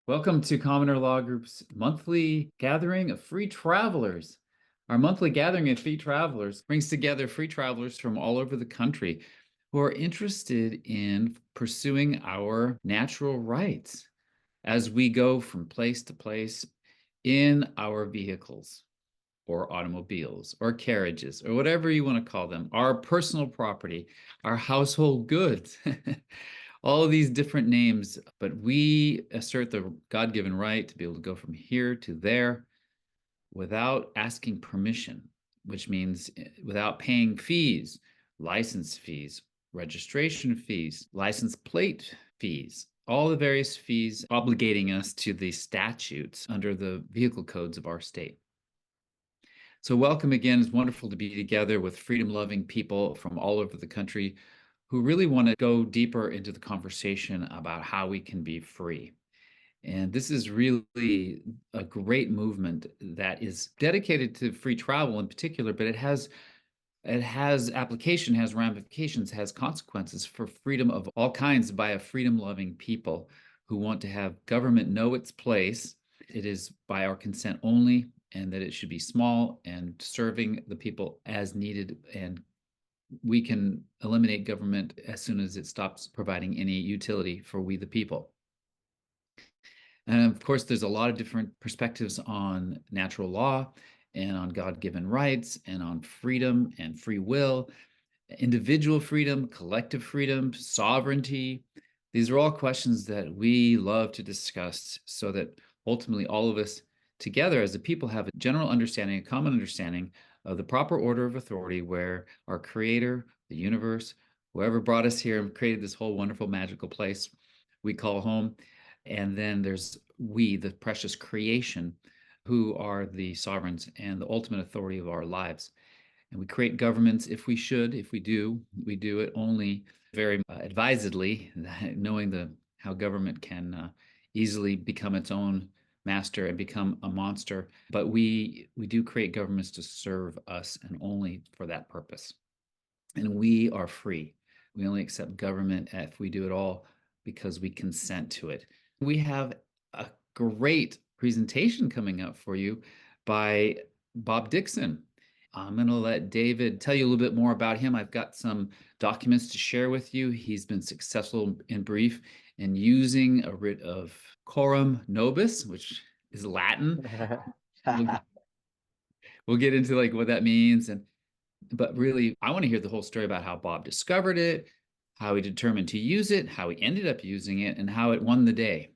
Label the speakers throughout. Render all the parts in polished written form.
Speaker 1: Welcome to Commoner Law Group's monthly gathering of free travelers. Our monthly gathering of free travelers brings together free travelers from all over the country who are interested in pursuing our natural rights as we go from place to place in our vehicles or automobiles or carriages or whatever you want to call them, our personal property, our household goods. All of these different names, but we assert the God-given right to be able to go from here to there without asking permission, which means without paying fees, license fees, registration fees, license plate fees, all the various fees obligating us to the statutes under the vehicle codes of our state. So welcome again. It's wonderful to be together with freedom-loving people from all over the country who really want to go deeper into the conversation about how we can be free. And this is really a great movement that is dedicated to free travel in particular, but it has application, has ramifications, has consequences for freedom of all kinds by a freedom-loving people who want to have government know its place. It is by our consent only, and that it should be small and serving the people as needed, and we can eliminate government as soon as it stops providing any utility for we the people. And of course, there's a lot of different perspectives on natural law and on God-given rights and on freedom and free will, individual freedom, collective freedom, sovereignty. These are all questions that we love to discuss so that ultimately all of us together as a people have a general understanding, a common understanding of the proper order of authority where our creator, the universe, whoever brought us here and created this whole wonderful magical place we call home. And then there's we, the precious creation, who are the sovereigns and the ultimate authority of our lives. And we create governments if we should, if we do it only very advisedly, knowing how government can easily become its own master and become a monster. But we do create governments to serve us and only for that purpose. And we are free. We only accept government if we do it all because we consent to it. We have a great presentation coming up for you by Bob Dicsoun. I'm going to let David tell you a little bit more about him. I've got some documents to share with you. He's been successful in brief in using a writ of Coram Nobis, which is Latin. We'll, we'll get into like what that means, but really I want to hear the whole story about how Bob discovered it, how he determined to use it, how he ended up using it, and how it won the day.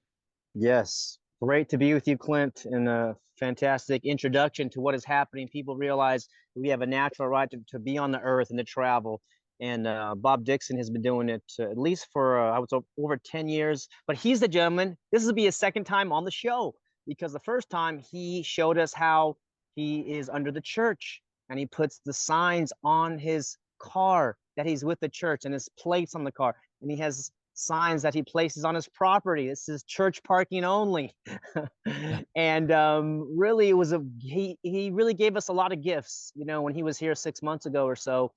Speaker 2: Yes, great to be with you, Clint, and a fantastic introduction to what is happening. People realize we have a natural right to be on the earth and to travel. And Bob Dicsoun has been doing it at least for, I would say, over 10 years. But he's the gentleman. This will be his second time on the show because the first time he showed us how he is under the church and he puts the signs on his car that he's with the church and his plates on the car. And he has signs that he places on his property. This is church parking only. And really, it was he really gave us a lot of gifts. When he was here 6 months ago or so.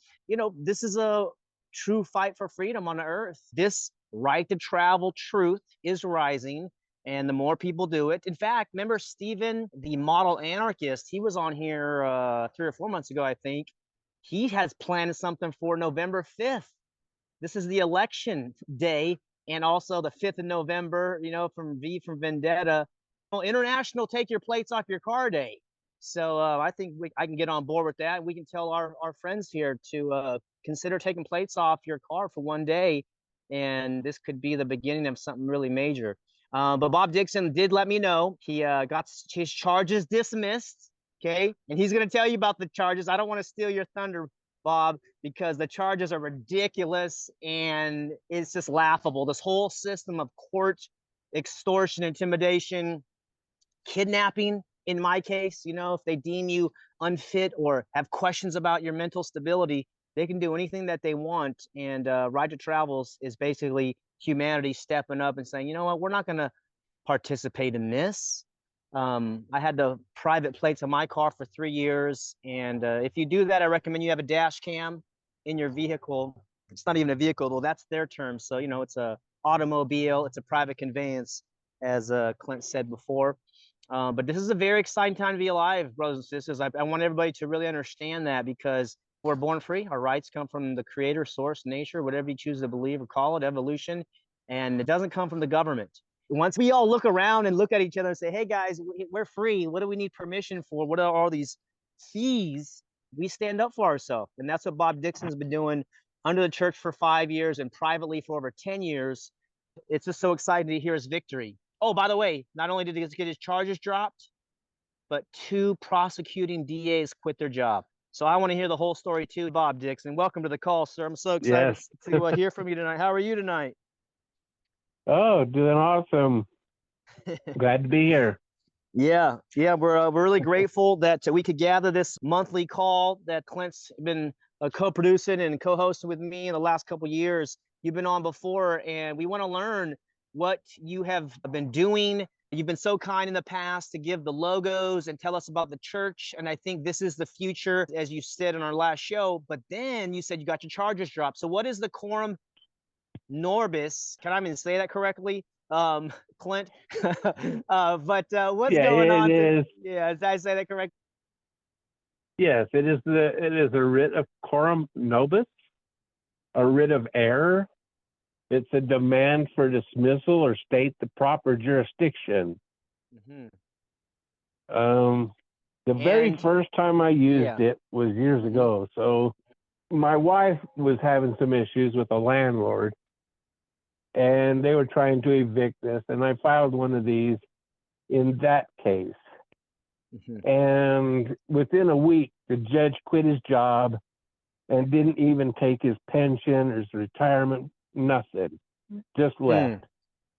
Speaker 2: This is a true fight for freedom on the earth. This right to travel truth is rising. And the more people do it. In fact, remember Stephen, the model anarchist, he was on here 3 or 4 months ago, I think. He has planned something for November 5th. This is the election day, and also the 5th of November, from V from Vendetta. Well, International Take Your Plates Off Your Car Day. So I think I can get on board with that. We can tell our friends here to consider taking plates off your car for one day, and this could be the beginning of something really major. But Bob Dicsoun did let me know he got his charges dismissed. Okay, and he's going to tell you about the charges. I don't want to steal your thunder, Bob, because the charges are ridiculous and it's just laughable. This whole system of court extortion, intimidation, kidnapping, in my case, if they deem you unfit or have questions about your mental stability, they can do anything that they want. And Right to Travels is basically humanity stepping up and saying, you know what, we're not going to participate in this. I had the private plates on my car for 3 years. And if you do that, I recommend you have a dash cam in your vehicle. It's not even a vehicle, though. That's their term. So, it's a automobile. It's a private conveyance. as Clint said before. But this is a very exciting time to be alive, brothers and sisters. I want everybody to really understand that, because we're born free. Our rights come from the creator, source, nature, whatever you choose to believe or call it, evolution. And it doesn't come from the government. Once we all look around and look at each other and say, hey guys, we're free. What do we need permission for? What are all these fees? We stand up for ourselves. And that's what Bob Dicsoun's been doing under the church for 5 years and privately for over 10 years. It's just so exciting to hear his victory. Oh, by the way, not only did he get his charges dropped, but 2 prosecuting DAs quit their job. So I want to hear the whole story too, Bob Dicsoun. Welcome to the call, sir. I'm so excited
Speaker 3: Yes.
Speaker 2: to hear from you tonight. How are you tonight?
Speaker 3: Oh, doing awesome. Glad to be here.
Speaker 2: Yeah, we're really grateful that we could gather this monthly call that Clint's been co-producing and co-hosting with me in the last couple of years. You've been on before, and we want to learn what you have been doing. You've been so kind in the past to give the logos and tell us about the church, and I think this is the future, as you said in our last show. But then you said you got your charges dropped. So what is the Coram Nobis? Can I even say that correctly? Clint. But what's
Speaker 3: Yeah,
Speaker 2: going on?
Speaker 3: it is.
Speaker 2: Yeah, did I say that correct?
Speaker 3: Yes, it is a writ of Coram Nobis, a writ of error. It's a demand for dismissal or state the proper jurisdiction.
Speaker 2: Mm-hmm.
Speaker 3: The very first time I used it was years ago. So my wife was having some issues with a landlord, and they were trying to evict us, and I filed one of these in that case.
Speaker 2: Mm-hmm.
Speaker 3: And within a week, the judge quit his job and didn't even take his pension or his retirement, nothing, just left.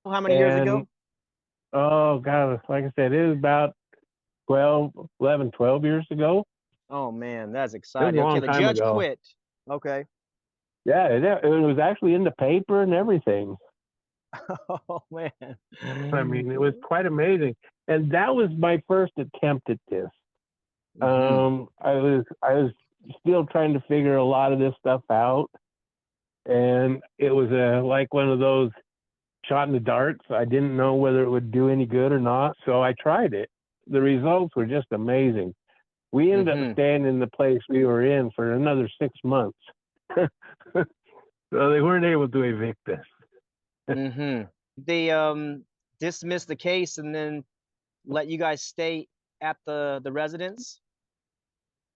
Speaker 2: How many years ago?
Speaker 3: Oh, God, like I said, it was about 12 years ago.
Speaker 2: Oh, man, that's exciting.
Speaker 3: It was a long
Speaker 2: the
Speaker 3: time
Speaker 2: judge
Speaker 3: ago.
Speaker 2: quit. Okay.
Speaker 3: Yeah, it was actually in the paper and everything.
Speaker 2: Oh, man.
Speaker 3: I mean, it was quite amazing. And that was my first attempt at this.
Speaker 2: Mm-hmm.
Speaker 3: I was still trying to figure a lot of this stuff out. And it was like one of those shot in the dark. So I didn't know whether it would do any good or not. So I tried it. The results were just amazing. We ended up staying in the place we were in for another 6 months. So they weren't able to evict us.
Speaker 2: They dismissed the case and then let you guys stay at the residence?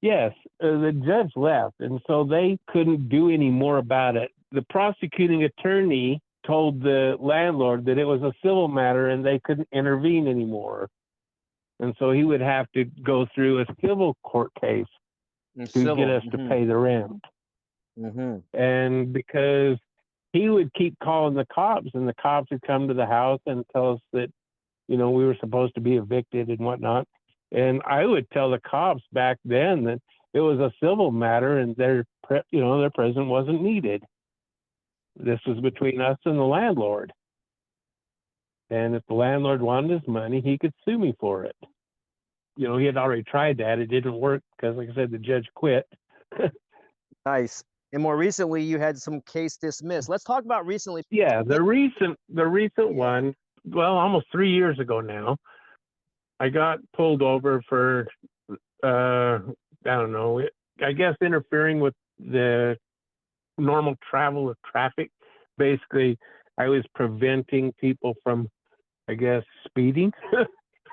Speaker 3: Yes, the judge left, and so they couldn't do any more about it. The prosecuting attorney told the landlord that it was a civil matter and they couldn't intervene anymore. And so he would have to go through a civil court case to get us to pay the rent. And because he would keep calling the cops, and the cops would come to the house and tell us that, we were supposed to be evicted and whatnot. And I would tell the cops back then that it was a civil matter and their presence wasn't needed. This was between us and the landlord. And if the landlord wanted his money, he could sue me for it. He had already tried that. It didn't work because, like I said, the judge quit.
Speaker 2: Nice. And more recently, you had some case dismissed. Let's talk about recently.
Speaker 3: Yeah, the recent one, well, almost 3 years ago now, I got pulled over for, I don't know, I guess interfering with the normal travel of traffic. Basically, I was preventing people from, I guess, speeding.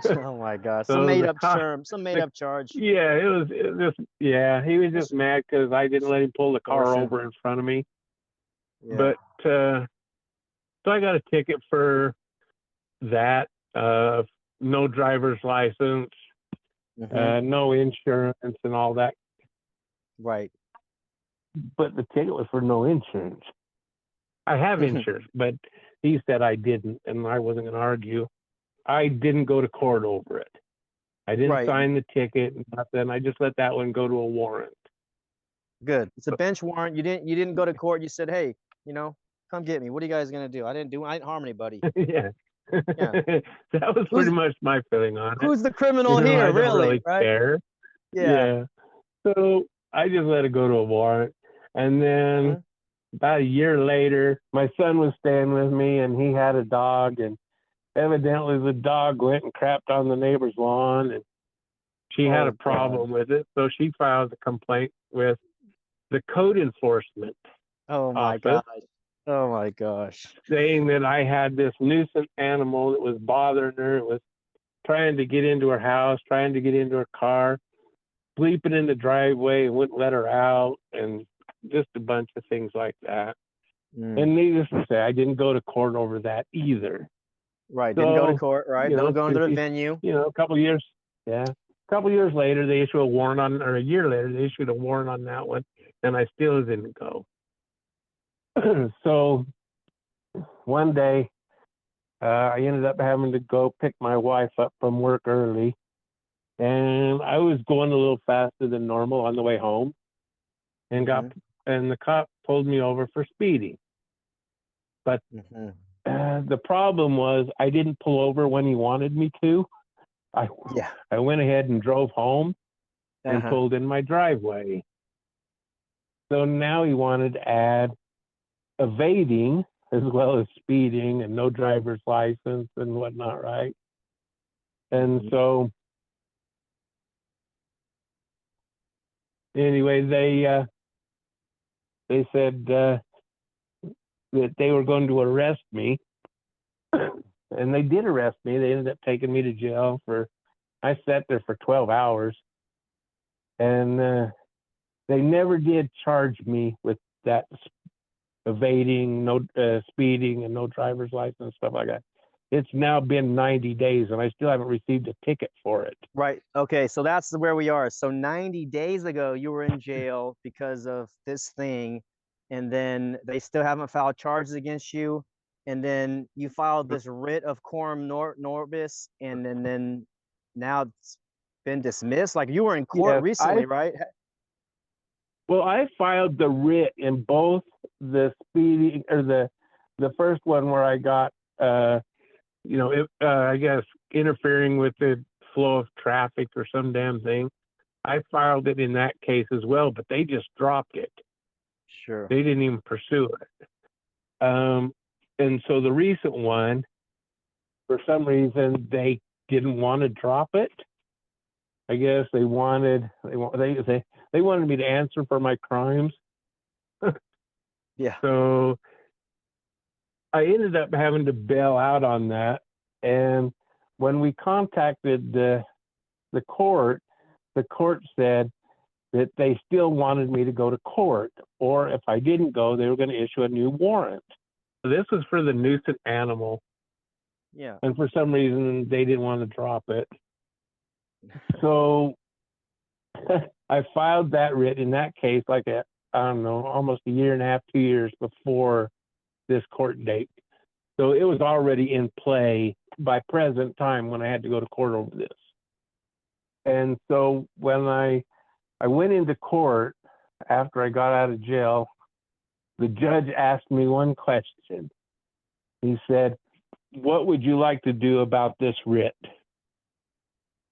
Speaker 2: Oh my gosh,
Speaker 3: So
Speaker 2: some made up charge.
Speaker 3: Yeah, it was just, he was just mad because I didn't let him pull the car over in front of me.
Speaker 2: Yeah.
Speaker 3: But, so I got a ticket for that, no driver's license, no insurance and all that.
Speaker 2: Right.
Speaker 3: But the ticket was for no insurance. I have insurance, but he said I didn't, and I wasn't going to argue. I didn't go to court over it. I didn't sign the ticket, and nothing. I just let that one go to a warrant.
Speaker 2: Good. It's a bench warrant. You didn't go to court. You said, hey, come get me. What are you guys gonna do? I didn't harm anybody.
Speaker 3: Yeah. That was pretty much my feeling on it.
Speaker 2: Who's the criminal here,
Speaker 3: I don't really
Speaker 2: right?
Speaker 3: care. Yeah. So I just let it go to a warrant. And then about a year later, my son was staying with me, and he had a dog, and evidently the dog went and crapped on the neighbor's lawn, and she had
Speaker 2: Oh,
Speaker 3: a problem with it. So she filed a complaint with the code enforcement
Speaker 2: oh my
Speaker 3: office,
Speaker 2: gosh. Oh my gosh.
Speaker 3: saying that I had this nuisance animal that was bothering her. It was trying to get into her house, trying to get into her car, sleeping in the driveway and wouldn't let her out, and just a bunch of things like that.
Speaker 2: Mm.
Speaker 3: And needless to say, I didn't go to court over that either.
Speaker 2: Right. Didn't go to
Speaker 3: So,
Speaker 2: court, right?
Speaker 3: you know,
Speaker 2: Don't go into the venue.
Speaker 3: a couple of years, yeah, a couple of years later, they issue a warrant on, or a year later, they issued a warrant on that one, and I still didn't go. So one day, I ended up having to go pick my wife up from work early, and I was going a little faster than normal on the way home, and and the cop pulled me over for speeding. But
Speaker 2: Mm-hmm.
Speaker 3: the problem was I didn't pull over when he wanted me to.
Speaker 2: Yeah.
Speaker 3: I went ahead and drove home and
Speaker 2: Uh-huh.
Speaker 3: pulled in my driveway. So now he wanted to add evading as well as speeding and no driver's license and whatnot, right? And
Speaker 2: Mhm.
Speaker 3: so anyway, they said that they were going to arrest me, and they did arrest me. They ended up taking me to jail I sat there for 12 hours, and they never did charge me with that evading, no speeding, and no driver's license, stuff like that. It's now been 90 days, and I still haven't received a ticket for it.
Speaker 2: Right. Okay. So that's where we are. So 90 days ago, you were in jail because of this thing. And then they still haven't filed charges against you. And then you filed this writ of Coram Nobis. And then now it's been dismissed. Like you were in court
Speaker 3: Yes,
Speaker 2: recently, right?
Speaker 3: I filed the writ in both the speeding or the first one where I got I guess interfering with the flow of traffic or some damn thing. I filed it in that case as well, but they just dropped it.
Speaker 2: Sure.
Speaker 3: They didn't even pursue it. And so the recent one, for some reason, they didn't want to drop it. I guess they wanted me to answer for my crimes.
Speaker 2: Yeah.
Speaker 3: So I ended up having to bail out on that. And when we contacted the court said that they still wanted me to go to court, or if I didn't go, they were going to issue a new warrant. So this was for the nuisance animal.
Speaker 2: Yeah.
Speaker 3: And for some reason, they didn't want to drop it. So I filed that writ in that case, I don't know, almost a year and a half, 2 years before this court date. So it was already in play by present time when I had to go to court over this. And so when I went into court after I got out of jail, the judge asked me one question. He said, "What would you like to do about this writ?"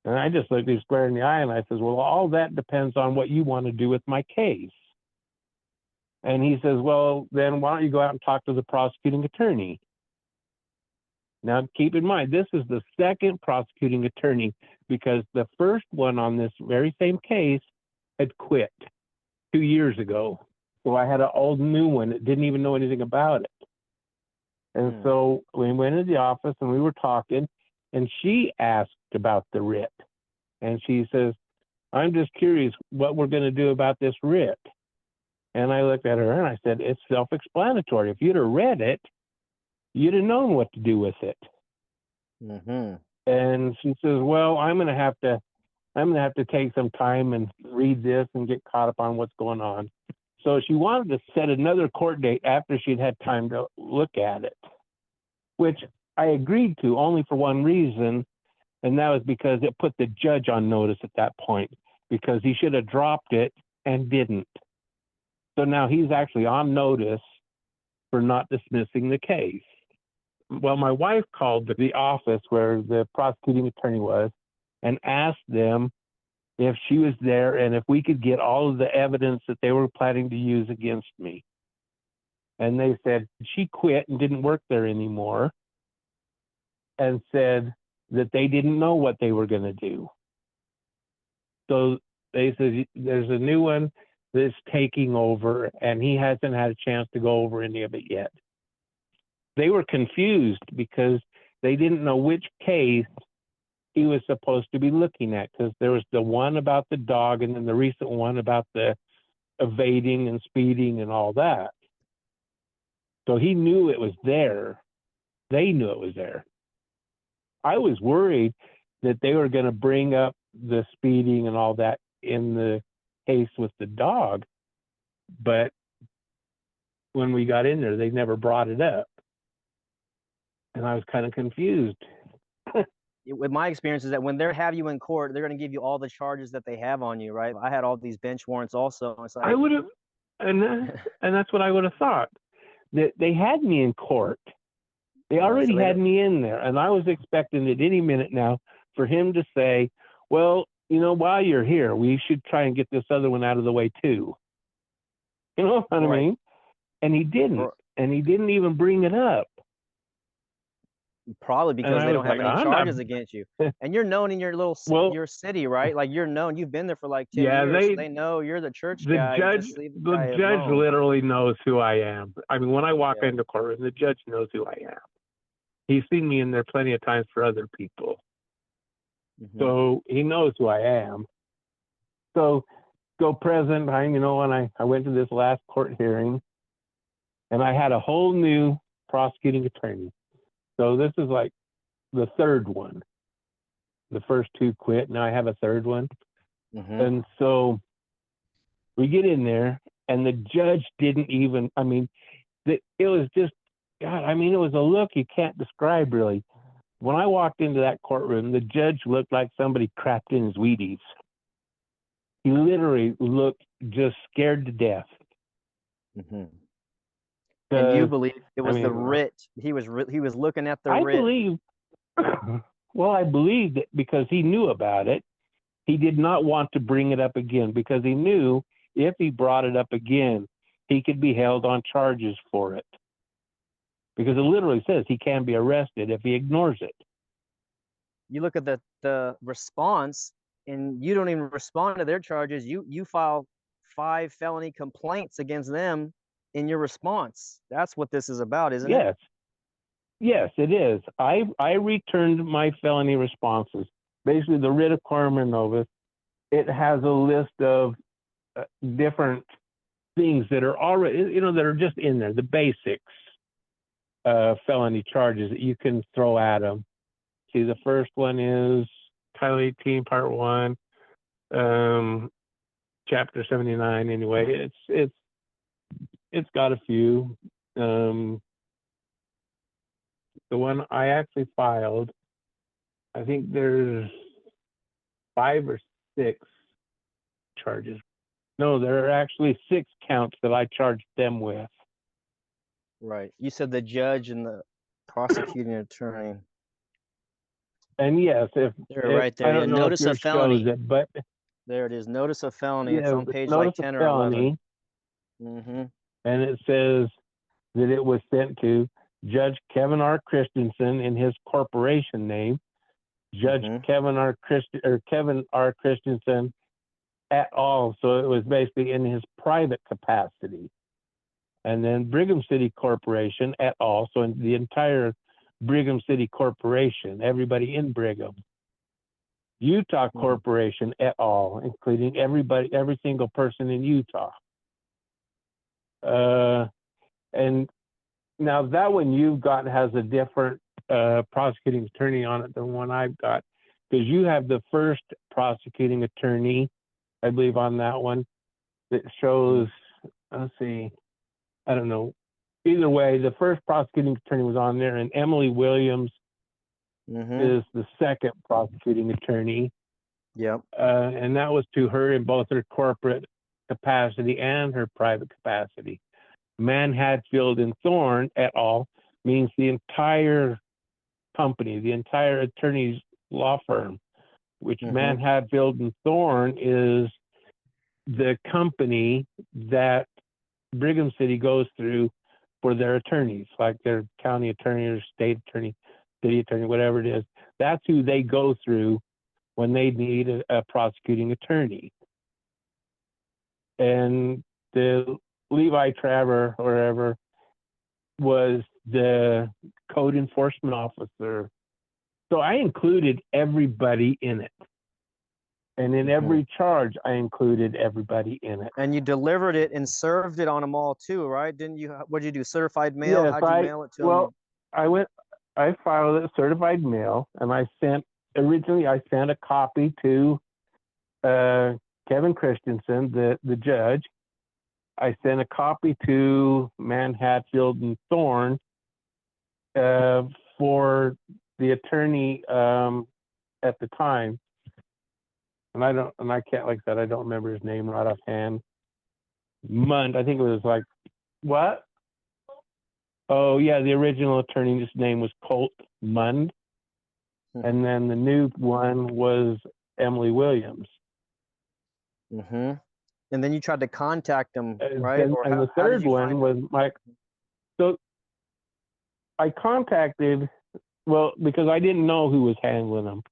Speaker 3: And I just looked him square in the eye and I says, "Well, all that depends on what you want to do with my case." And he says, "Well, then why don't you go out and talk to the prosecuting attorney?" Now, keep in mind, this is the second prosecuting attorney because the first one on this very same case had quit 2 years ago. So I had an old new one that didn't even know anything about it. And so we went into the office and we were talking, and she asked about the writ. And she says, "I'm just curious what we're going to do about this writ." And I looked at her and I said, "It's self-explanatory. If you'd have read it, you'd have known what to do with it."
Speaker 2: Mm-hmm.
Speaker 3: And she says, "Well, I'm going to have to take some time and read this and get caught up on what's going on." So she wanted to set another court date after she'd had time to look at it, which I agreed to only for one reason, and that was because it put the judge on notice at that point, because he should have dropped it and didn't. So now he's actually on notice for not dismissing the case. Well, my wife called the office where the prosecuting attorney was and asked them if she was there and if we could get all of the evidence that they were planning to use against me. And they said she quit and didn't work there anymore. and said that they didn't know what they were going to do. So they said there's a new one that's taking over, and he hasn't had a chance to go over any of it yet. They were confused because they didn't know which case he was supposed to be looking at, because there was the one about the dog and then the recent one about the evading and speeding and all that. So he knew it was there. They knew it was there. I was worried that they were going to bring up the speeding and all that in the case with the dog, but when we got in there, they never brought it up. And I was kind of confused.
Speaker 2: With my experience is that when they have you in court, they're going to give you all the charges that they have on you, right? I had all these bench warrants also. It's like,
Speaker 3: I would have, and that's what I would have thought. That they had me in court. They already had me in there, and I was expecting at any minute now for him to say, well, you know, while you're here, we should try and get this other one out of the way too. You know what I mean? And he didn't. And he didn't even bring it up.
Speaker 2: Probably because they don't have any charges against you. And you're known in your little your city, right? Like you're known. You've been there for like 10 years. So they know you're the church guy.
Speaker 3: The judge literally knows who I am. I mean, when I walk into court, the judge knows who I am. He's seen me in there plenty of times for other people. So he knows who I am. So go present time, you know, when I went to this last court hearing, and I had a whole new prosecuting attorney. So this is like the third one. The first two quit. Now I have a third one. And so we get in there, and the judge didn't even, I mean, it was just, God, I mean, it was a look you can't describe really. When I walked into that courtroom, the judge looked like somebody crapped in his Wheaties. He literally looked just scared to death.
Speaker 2: And you believe it was the writ? He was looking at the writ.
Speaker 3: I believe that because he knew about it, he did not want to bring it up again, because he knew if he brought it up again, he could be held on charges for it. Because it literally says he can be arrested if he ignores it.
Speaker 2: You look at the response, and you don't even respond to their charges. You file 5 felony complaints against them in your response. That's what this is about, isn't it?
Speaker 3: Yes, it is. I returned my felony responses. Basically, the writ of Coram and Nobis, it has a list of different things that are already, you know, that are just in there, the basics. Felony charges that you can throw at them. See, the first one is Title 18, Part 1, Chapter 79. Anyway, it's got a few. The one I actually filed, I think there's 5 or 6 charges. No, there are actually 6 counts that I charged them with.
Speaker 2: Right. You said the judge and the prosecuting attorney.
Speaker 3: And yes, if
Speaker 2: right there,
Speaker 3: I don't know
Speaker 2: notice
Speaker 3: if
Speaker 2: of felony.
Speaker 3: It, but
Speaker 2: there it is. Notice of felony. It's on page like 10 or 11.
Speaker 3: And it says that it was sent to Judge Kevin R. Christensen in his corporation name, Judge Kevin R. Christensen et al. So it was basically in his private capacity. And then Brigham City Corporation et al. So in the entire Brigham City Corporation, everybody in Brigham. Utah Corporation et al., including every single person in Utah. And now that one you've got has a different prosecuting attorney on it than one I've got, because you have the first prosecuting attorney, I believe, on that one that shows, let's see, I don't know. Either way, the first prosecuting attorney was on there, and Emily Williams is the second prosecuting attorney. And that was to her in both her corporate capacity and her private capacity. Mann, Hadfield, and Thorne et al. Means the entire company, the entire attorney's law firm, which Mann, Hadfield, and Thorne is the company that Brigham City goes through for their attorneys, like their county attorney or state attorney. city attorney, whatever it is. That's who they go through when they need a prosecuting attorney. And the Levi Traver, or whatever, was the code enforcement officer. So I included everybody in it. And in every charge, I included everybody in it.
Speaker 2: And you delivered it and served it on them all too, right? Didn't you? What did you do? Certified mail?
Speaker 3: Yes,
Speaker 2: How'd you mail it to them?
Speaker 3: well, I filed it certified mail, and originally I sent a copy to Kevin Christensen, the judge. I sent a copy to Mann, Hatfield, and Thorne for the attorney at the time. And I can't, like I said, I don't remember his name right offhand. Mund, I think it was like, what? Oh yeah, the original attorney's name was Colt Mund. And then the new one was Emily Williams.
Speaker 2: Mm-hmm. And then you tried to contact them, right?
Speaker 3: And the third one was Mike. So I contacted, well, because I didn't know who was handling them.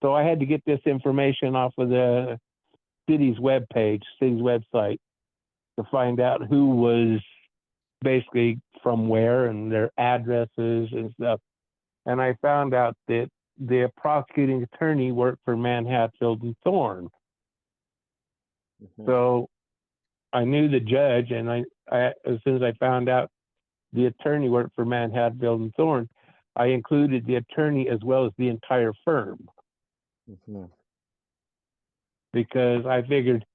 Speaker 3: So I had to get this information off of the city's webpage, city's website, to find out who was basically from where and their addresses and stuff. And I found out that the prosecuting attorney worked for Mann, Hatfield, and Thorne. So I knew the judge, and I as soon as I found out the attorney worked for Mann, Hatfield, and Thorne, I included the attorney as well as the entire firm. Because I figured,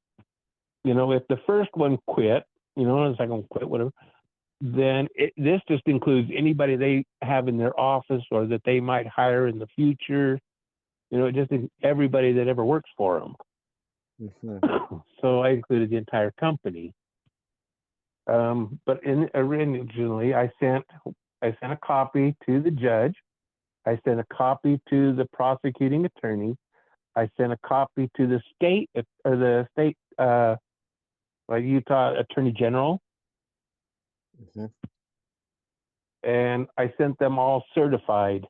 Speaker 3: if the first one quit, the second one quit, whatever, then this just includes anybody they have in their office or that they might hire in the future. It just everybody that ever works for them. So I included the entire company. But originally, I sent a copy to the judge. I sent a copy to the prosecuting attorney. I sent a copy to the state Utah Attorney General. And I sent them all certified.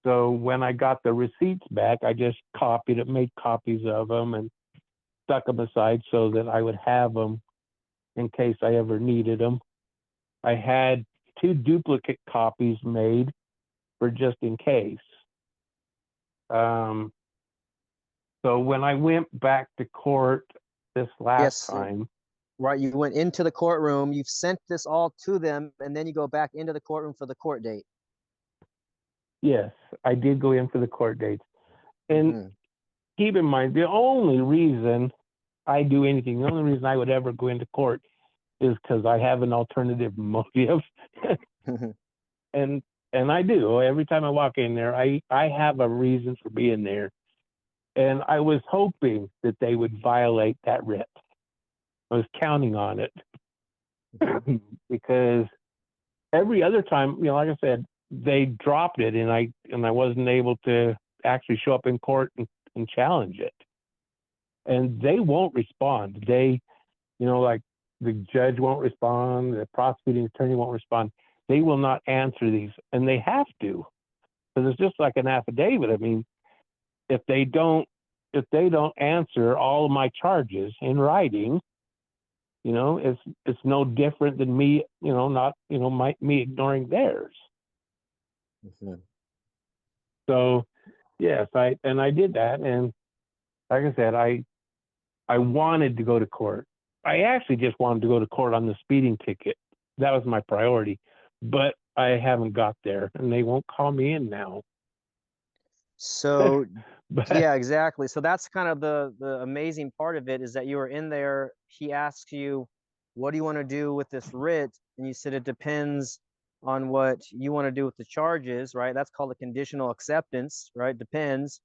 Speaker 3: So when I got the receipts back, I just made copies of them and stuck them aside so that I would have them in case I ever needed them. I had 2 duplicate copies made for just in case. So when I went back to court this last time.
Speaker 2: Right, you went into the courtroom, you've sent this all to them, and then you go back into the courtroom for the court date.
Speaker 3: Yes, I did go in for the court dates. And keep in mind, the only reason I do anything, the only reason I would ever go into court is because I have an alternative motive. And I do. Every time I walk in there, I have a reason for being there. And I was hoping that they would violate that writ. I was counting on it. Because every other time, like I said, they dropped it and I wasn't able to actually show up in court and challenge it. And they won't respond. They, like the judge won't respond, the prosecuting attorney won't respond. They will not answer these, and they have to, because it's just like an affidavit. I mean, if they don't answer all of my charges in writing, it's no different than me, me ignoring theirs. So, yes, I did that, and like I said, I wanted to go to court. I actually just wanted to go to court on the speeding ticket. That was my priority, but I haven't got there, and they won't call me in now.
Speaker 2: So, yeah, exactly. So that's kind of the amazing part of it, is that you were in there. He asks you, what do you want to do with this writ? And you said it depends on what you want to do with the charges, right? That's called a conditional acceptance, right? Depends.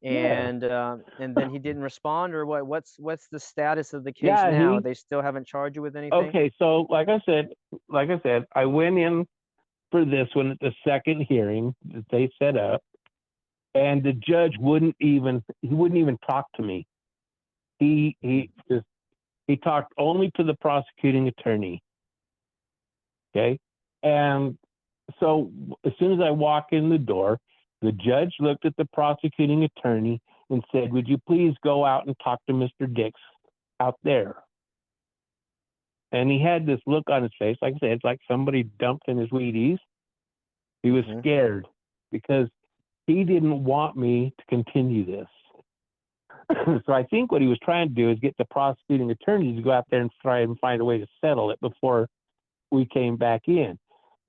Speaker 2: And then he didn't respond, or what? What's the status of the case now? They still haven't charged you with anything?
Speaker 3: Okay, so like I said, I went in for this one at the second hearing that they set up, and the judge wouldn't even talk to me. He talked only to the prosecuting attorney. Okay, and so as soon as I walk in the door, the judge looked at the prosecuting attorney and said, "Would you please go out and talk to Mr. Dix out there?" And he had this look on his face, like I said, it's like somebody dumped in his Wheaties. He was scared because he didn't want me to continue this. So I think what he was trying to do is get the prosecuting attorney to go out there and try and find a way to settle it before we came back in,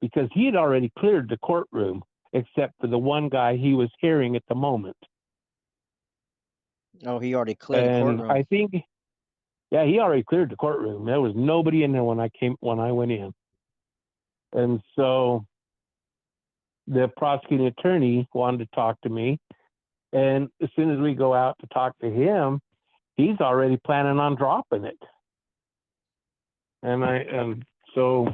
Speaker 3: because he had already cleared the courtroom except for the one guy he was hearing at the moment.
Speaker 2: Oh, he already cleared the
Speaker 3: And
Speaker 2: courtroom.
Speaker 3: I think, yeah, he already cleared the courtroom. There was nobody in there when I went in. And so the prosecuting attorney wanted to talk to me. And as soon as we go out to talk to him, he's already planning on dropping it. And so,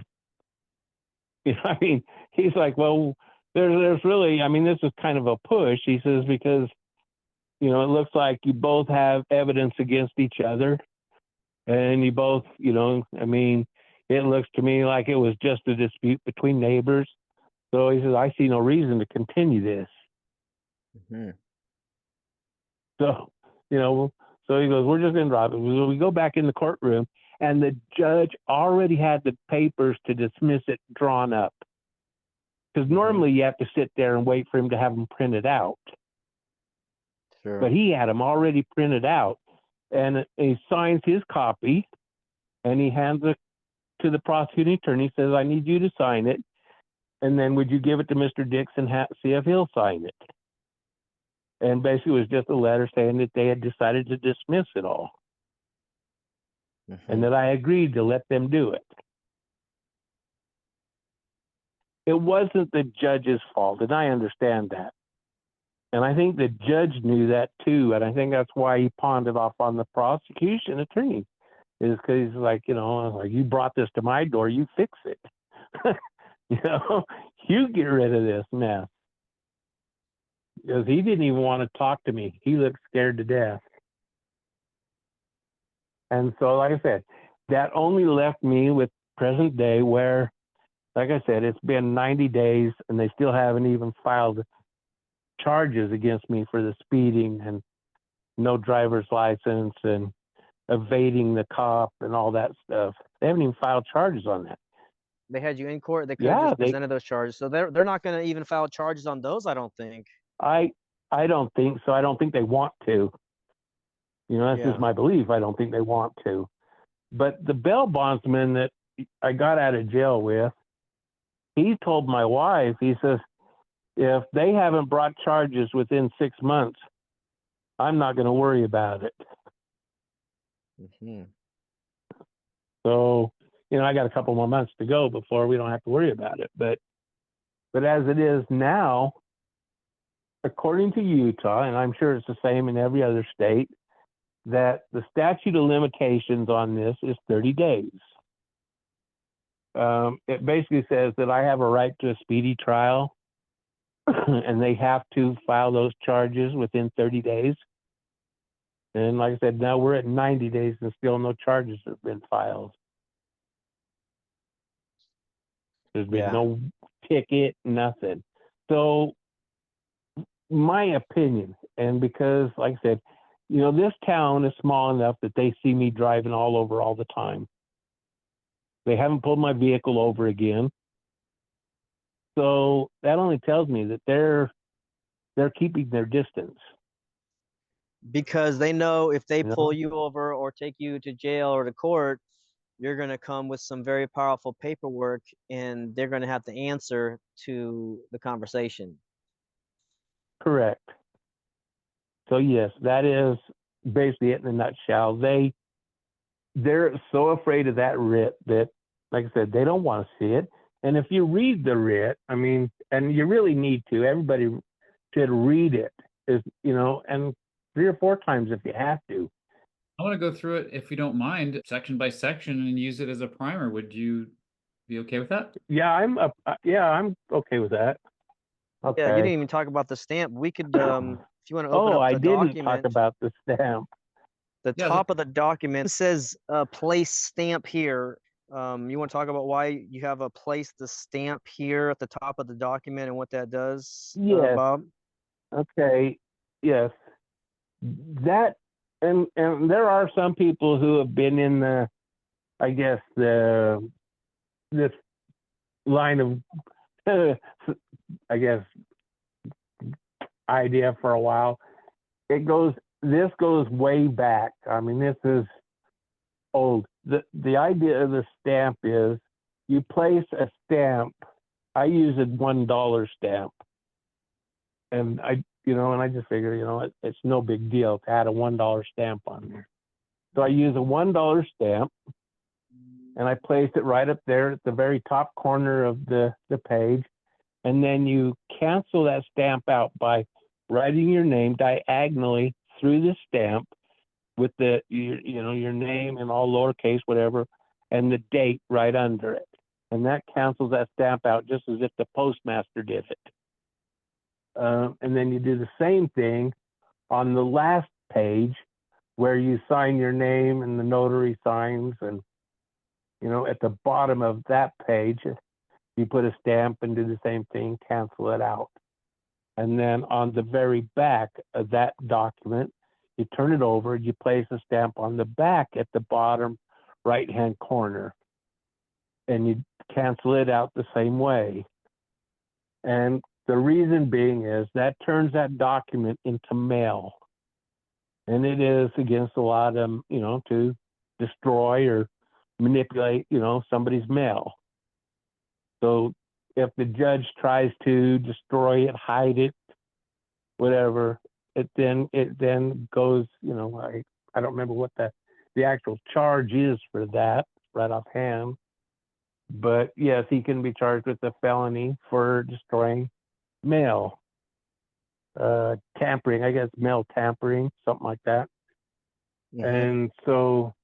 Speaker 3: I mean, he's like, well, there's really, I mean, this is kind of a push. He says, because, it looks like you both have evidence against each other. And you both, I mean, it looks to me like it was just a dispute between neighbors. So he says, I see no reason to continue this. So, so he goes, we're just going to drop it. We go back in the courtroom, and the judge already had the papers to dismiss it drawn up. Because normally you have to sit there and wait for him to have them printed out.
Speaker 2: Sure.
Speaker 3: But he had them already printed out. And he signs his copy, and he hands it to the prosecuting attorney, says, I need you to sign it. And then would you give it to Mr. Dix and see if he'll sign it? And basically it was just a letter saying that they had decided to dismiss it all. And that I agreed to let them do it. It wasn't the judge's fault, and I understand that. And I think the judge knew that too, and I think that's why he pawned it off on the prosecution attorney, is because he's like, like, you brought this to my door, you fix it. You get rid of this mess. Because he didn't even want to talk to me. He looked scared to death. And so, like I said, that only left me with present day where, like I said, it's been 90 days and they still haven't even filed charges against me for the speeding and no driver's license and evading the cop and all that stuff. They haven't even filed charges on that.
Speaker 2: They had you in court. They could have just presented those charges. So they're not going to even file charges on those, I don't think.
Speaker 3: I don't think so. I don't think they want to. That's just my belief. I don't think they want to. But the bail bondsman that I got out of jail with, he told my wife, he says, if they haven't brought charges within 6 months, I'm not going to worry about it. So, I got a couple more months to go before we don't have to worry about it. But as it is now, according to Utah, and I'm sure it's the same in every other state, that the statute of limitations on this is 30 days. It basically says that I have a right to a speedy trial, and they have to file those charges within 30 days. And like I said, now we're at 90 days and still no charges have been filed. There's been no ticket, nothing. So my opinion, and because, like I said, this town is small enough that they see me driving all over all the time. They haven't pulled my vehicle over again. So that only tells me that they're keeping their distance.
Speaker 2: Because they know if they pull you over or take you to jail or to court, you're going to come with some very powerful paperwork, and they're going to have to answer to the conversation.
Speaker 3: Correct. So yes, that is basically it in a nutshell. They're so afraid of that writ that, like I said, they don't want to see it. And if you read the writ, I mean, and you really need to, everybody should read it, and 3 or 4 times if you have to.
Speaker 1: I want to go through it, if you don't mind, section by section and use it as a primer. Would you be okay with that?
Speaker 3: Yeah, I'm okay with that. Okay.
Speaker 2: Yeah, you didn't even talk about the stamp. We could, if you want to open up the document.
Speaker 3: I didn't talk about the stamp.
Speaker 2: The top of the document says place stamp here. You want to talk about why you have a place to stamp here at the top of the document and what that does,
Speaker 3: Yes.
Speaker 2: Bob?
Speaker 3: Okay. Yes. That and there are some people who have been in the, I guess, this line of I guess idea for a while. This goes way back. I mean, this is old. The idea of the stamp is you place a stamp. I use a $1 stamp, and I just figure, it's no big deal to add a $1 stamp on there. So I use a $1 stamp, and I place it right up there at the very top corner of the page, and then you cancel that stamp out by writing your name diagonally through the stamp with your name in all lowercase, whatever, and the date right under it. And that cancels that stamp out just as if the postmaster did it. And then you do the same thing on the last page where you sign your name and the notary signs. And, at the bottom of that page, you put a stamp and do the same thing, cancel it out. And then on the very back of that document, you turn it over, you place a stamp on the back at the bottom right-hand corner, and you cancel it out the same way. And the reason being is that turns that document into mail. And it is against the law to destroy or manipulate, somebody's mail. So if the judge tries to destroy it, hide it, whatever, it then goes, I don't remember what the actual charge is for that right offhand. But yes, he can be charged with a felony for destroying mail. Tampering, I guess, mail tampering, something like that. Mm-hmm. And so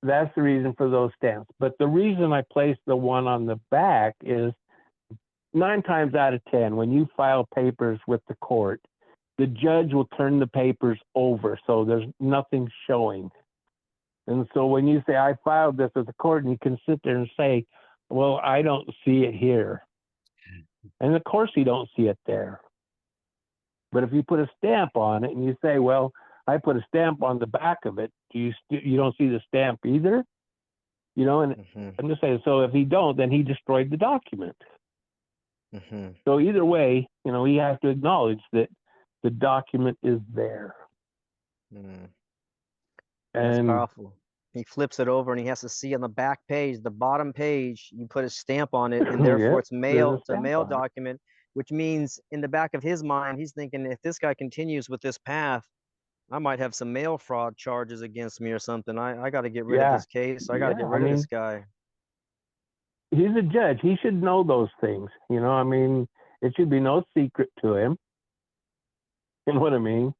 Speaker 3: that's the reason for those stamps. But the reason I place the one on the back is 9 times out of 10, when you file papers with the court, the judge will turn the papers over, so there's nothing showing. And so when you say, I filed this with the court, and you can sit there and say, well, I don't see it here. And of course you don't see it there. But if you put a stamp on it and you say, well, I put a stamp on the back of it, you don't see the stamp either? And mm-hmm. I'm just saying, so if he don't, then he destroyed the document. Mm-hmm. So either way, he has to acknowledge that the document is there.
Speaker 2: Mm. That's powerful. He flips it over and he has to see on the back page, the bottom page, you put a stamp on it, and therefore it's mail. It's a mail document, which means in the back of his mind, he's thinking, if this guy continues with this path, I might have some mail fraud charges against me or something. I got to get rid of this case. I got to get rid of this guy.
Speaker 3: He's a judge. He should know those things. It should be no secret to him. You know what I mean?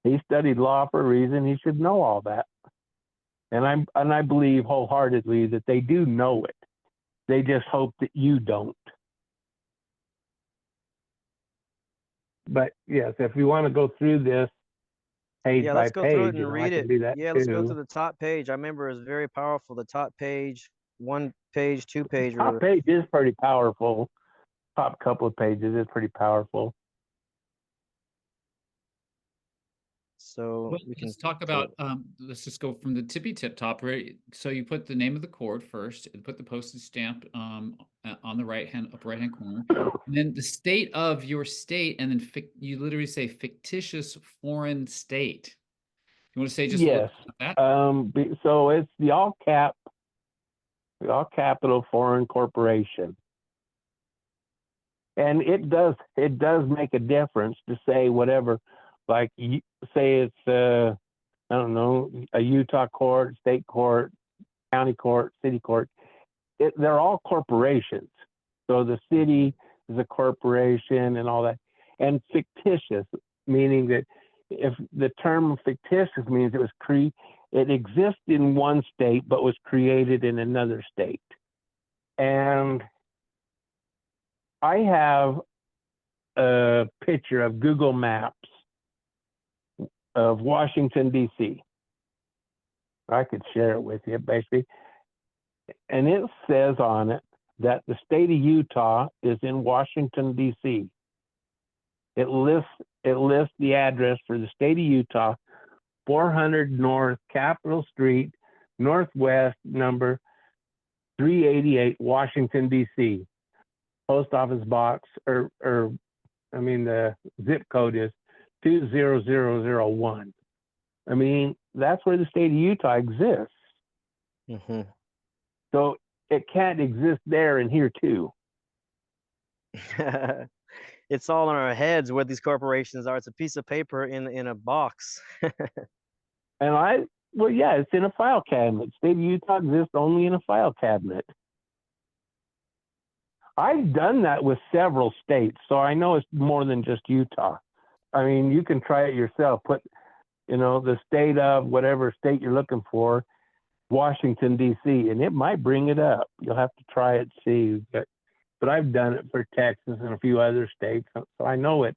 Speaker 3: He studied law for a reason. He should know all that. And I believe wholeheartedly that they do know it. They just hope that you don't. But yes, if you want to go through this page by page,
Speaker 2: let's go through it and read it. Let's go to
Speaker 3: too.
Speaker 2: the top page. I remember it was very powerful. The top page, 1 page, 2 page.
Speaker 3: Top page is pretty powerful. Top couple of pages is pretty powerful.
Speaker 2: So
Speaker 1: let's talk about, let's just go from the tippy tip top, right? So you put the name of the court first, and put the postage stamp on the upper right hand corner, and then the state of your state, and then you literally say fictitious foreign state. You want to say just
Speaker 3: yes.
Speaker 1: that?
Speaker 3: So it's the all capital foreign corporation. And it does make a difference to say whatever, like say it's I don't know, a Utah court, state court, county court, city court. They're all corporations. So the city is a corporation and all that. And fictitious, meaning that if the term fictitious means it exists in one state but was created in another state. And I have a picture of Google Maps of Washington, D.C. I could share it with you, basically. and it says on it that the state of Utah is in Washington, D.C. It lists the address for the state of Utah, 400 North Capitol Street, Northwest, number 388, Washington, D.C. Post office box, the zip code is 20001. I mean, that's where the state of Utah exists.
Speaker 2: Mm-hmm.
Speaker 3: So it can't exist there and here too.
Speaker 2: It's all in our heads where these corporations are. It's a piece of paper in a box.
Speaker 3: And it's in a file cabinet. State of Utah exists only in a file cabinet. I've done that with several states, so I know it's more than just Utah. I mean, you can try it yourself. Put, the state of whatever state you're looking for, Washington, D.C., and it might bring it up. You'll have to try it, see. But I've done it for Texas and a few other states, so I know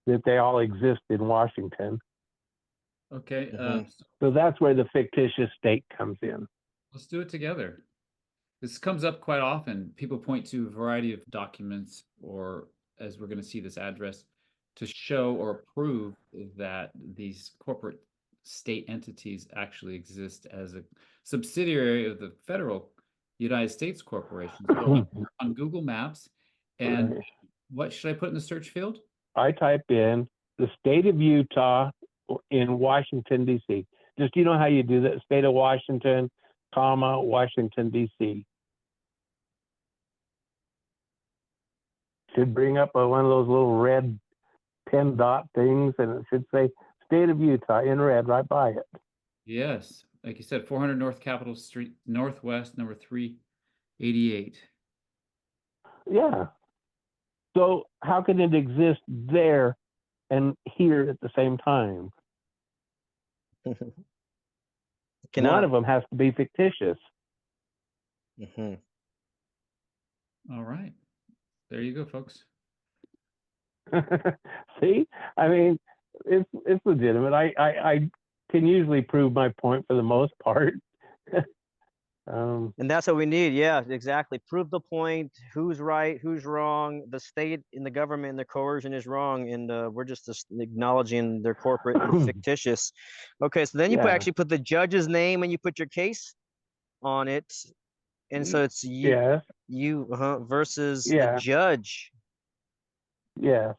Speaker 3: that they all exist in Washington.
Speaker 1: Okay.
Speaker 2: Mm-hmm.
Speaker 3: So that's where the fictitious state comes in.
Speaker 1: Let's do it together. This comes up quite often. People point to a variety of documents, or as we're going to see, this address, to show or prove that these corporate state entities actually exist as a subsidiary of the federal United States corporation. So on Google Maps, and what should I put in the search field?
Speaker 3: I type in the state of Utah in Washington, D.C. Just, you know how you do that? State of Washington, comma, Washington, D.C. Should bring up one of those little red 10 dot things, and it should say state of Utah in red right by it.
Speaker 1: Yes. Like you said, 400 North Capitol Street, Northwest, number 388.
Speaker 3: Yeah. So how can it exist there and here at the same time? One of them has to be fictitious.
Speaker 2: Mm-hmm.
Speaker 1: All right. There you go, folks.
Speaker 3: See, I mean, it's legitimate. I can usually prove my point for the most part.
Speaker 2: And that's what we need. Yeah, exactly. Prove the point. Who's right? Who's wrong? The state and the government and the coercion is wrong, and we're just acknowledging they're corporate and fictitious. Okay, so then you actually put the judge's name and you put your case on it, and so it's you versus the judge.
Speaker 3: Yes.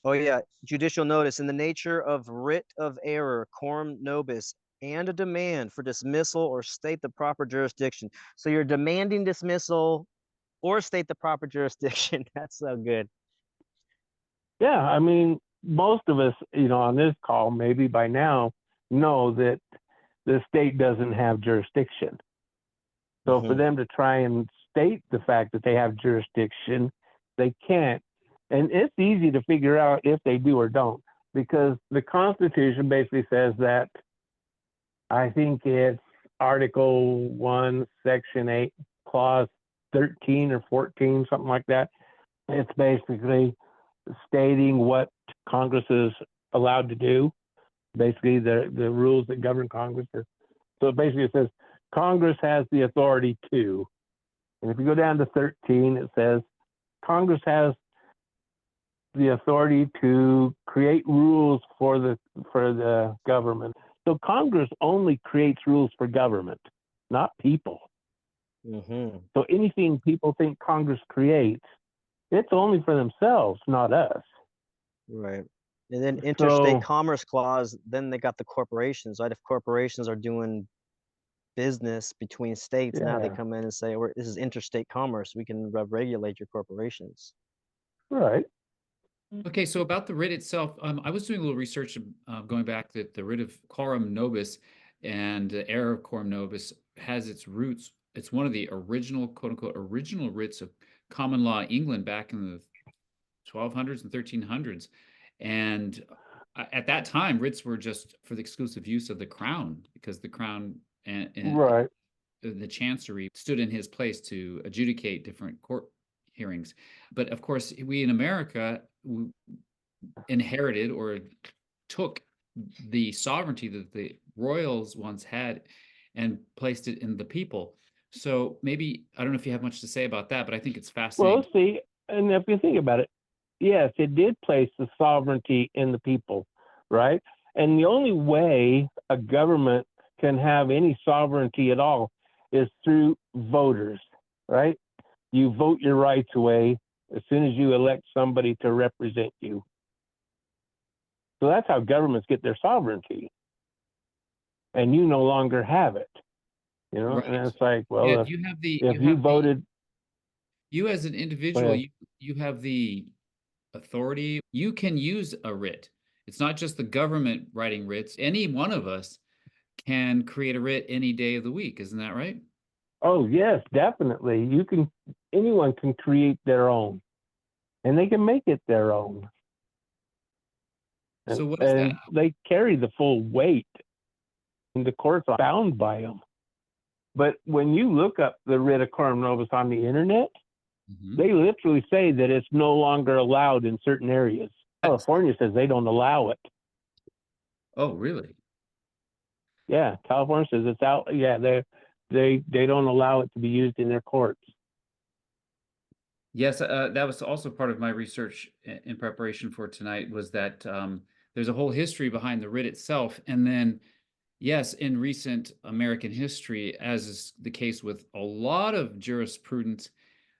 Speaker 2: Oh yeah, judicial notice in the nature of writ of error, coram nobis, and a demand for dismissal or state the proper jurisdiction. So you're demanding dismissal or state the proper jurisdiction. That's so good.
Speaker 3: Yeah, I mean, most of us, on this call, maybe by now, know that the state doesn't have jurisdiction. So for them to try and state the fact that they have jurisdiction, they can't. And it's easy to figure out if they do or don't, because the Constitution basically says that, I think it's Article 1, Section 8, Clause 13 or 14, something like that. It's basically stating what Congress is allowed to do, basically the rules that govern Congress. So basically it says Congress has the authority to. And if you go down to 13, it says Congress has the authority to create rules for the government. So Congress only creates rules for government, not people. So anything people think Congress creates, it's only for themselves, not us.
Speaker 2: Right. And then interstate commerce clause, then they got the corporations, right? If corporations are doing business between states, now they come in and say, this is interstate commerce. We can regulate your corporations.
Speaker 3: Right.
Speaker 1: Okay, so about the writ itself, I was doing a little research going back that the writ of Coram Nobis and the error of Coram Nobis has its roots. It's one of the original, quote unquote, original writs of common law England back in the 1200s and 1300s. And at that time, writs were just for the exclusive use of the crown, because the crown and the chancery stood in his place to adjudicate different court hearings. But of course, we in America inherited or took the sovereignty that the royals once had and placed it in the people. So maybe, I don't know if you have much to say about that, but I think it's
Speaker 3: Well,
Speaker 1: fascinating.
Speaker 3: see, and if you think about it, yes, it did place the sovereignty in the people, right? And the only way a government can have any sovereignty at all is through voters, right? You vote your rights away as soon as you elect somebody to represent you. So that's how governments get their sovereignty. And you no longer have it, you know?
Speaker 1: Right.
Speaker 3: And it's like,
Speaker 1: Yeah,
Speaker 3: well,
Speaker 1: you have the,
Speaker 3: if you voted,
Speaker 1: you as an
Speaker 3: go
Speaker 1: individual,
Speaker 3: ahead.
Speaker 1: you have the authority. You can use a writ. It's not just the government writing writs. Any one of us can create a writ any day of the week. Isn't that right?
Speaker 3: Oh, yes, definitely. Anyone can create their own, and they can make it their own.
Speaker 1: So what is that?
Speaker 3: And they carry the full weight, and the courts are bound by them. But when you look up the writ of Coram Nobis on the internet, they literally say that it's no longer allowed in certain areas. California says they don't allow it.
Speaker 1: Oh, really?
Speaker 3: Yeah, California says it's out. Yeah, they don't allow it to be used in their courts.
Speaker 1: Yes, that was also part of my research in preparation for tonight, was that there's a whole history behind the writ itself. And then, yes, in recent American history, as is the case with a lot of jurisprudence,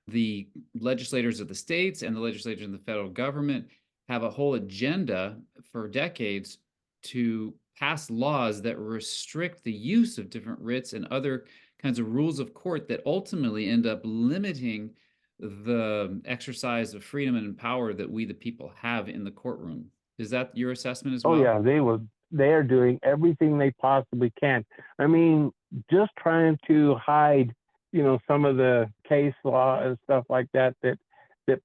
Speaker 1: the legislators of the states and the legislators in the federal government have a whole agenda for decades to pass laws that restrict the use of different writs and other kinds of rules of court that ultimately end up limiting the exercise of freedom and power that we, the people, have in the courtroom. Is that your assessment as
Speaker 3: Oh
Speaker 1: well?
Speaker 3: yeah, they are doing everything they possibly can. I mean, just trying to hide, some of the case law and stuff like that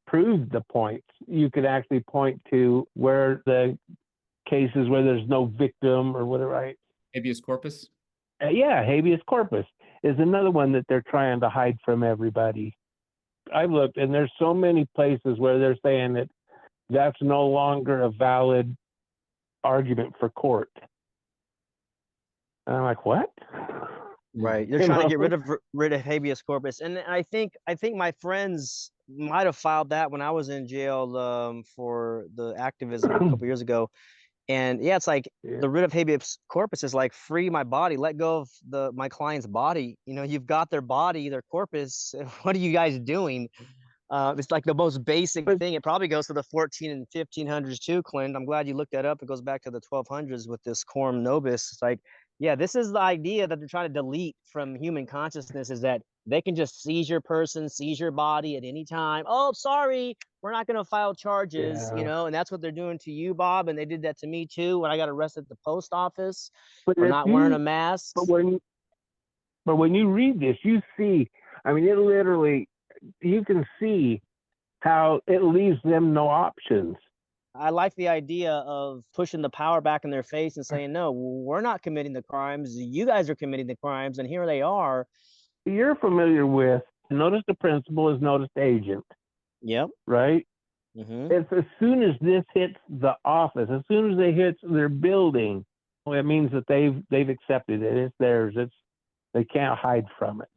Speaker 3: proves the points. You could actually point to where the cases where there's no victim or whatever, right?
Speaker 1: Habeas corpus?
Speaker 3: Yeah, habeas corpus is another one that they're trying to hide from everybody. I've looked, and there's so many places where they're saying that that's no longer a valid argument for court. And I'm like, what?
Speaker 2: Right. They're trying to get rid of habeas corpus. And I think my friends might have filed that when I was in jail for the activism a couple years ago. And yeah, it's like the writ of habeas corpus is like, free my body, let go of my client's body. You've got their body, their corpus. What are you guys doing? It's like the most basic thing. It probably goes to the 14 and 1500s too, Clint. I'm glad you looked that up. It goes back to the 1200s with this Coram Nobis. It's like, yeah, this is the idea that they're trying to delete from human consciousness, is that they can just seize your person, seize your body at any time. Oh, sorry, we're not going to file charges, and that's what they're doing to you, Bob. And they did that to me too when I got arrested at the post office for not wearing a mask.
Speaker 3: But when you read this, you see, I mean, it literally, you can see how it leaves them no options.
Speaker 2: I like the idea of pushing the power back in their face and saying, no, we're not committing the crimes. You guys are committing the crimes, and here they are.
Speaker 3: You're familiar with, notice the principle is notice the agent.
Speaker 2: Yep.
Speaker 3: Right? It's as soon as this hits the office, as soon as it hits their building, it means that they've accepted it. It's theirs. They can't hide from it.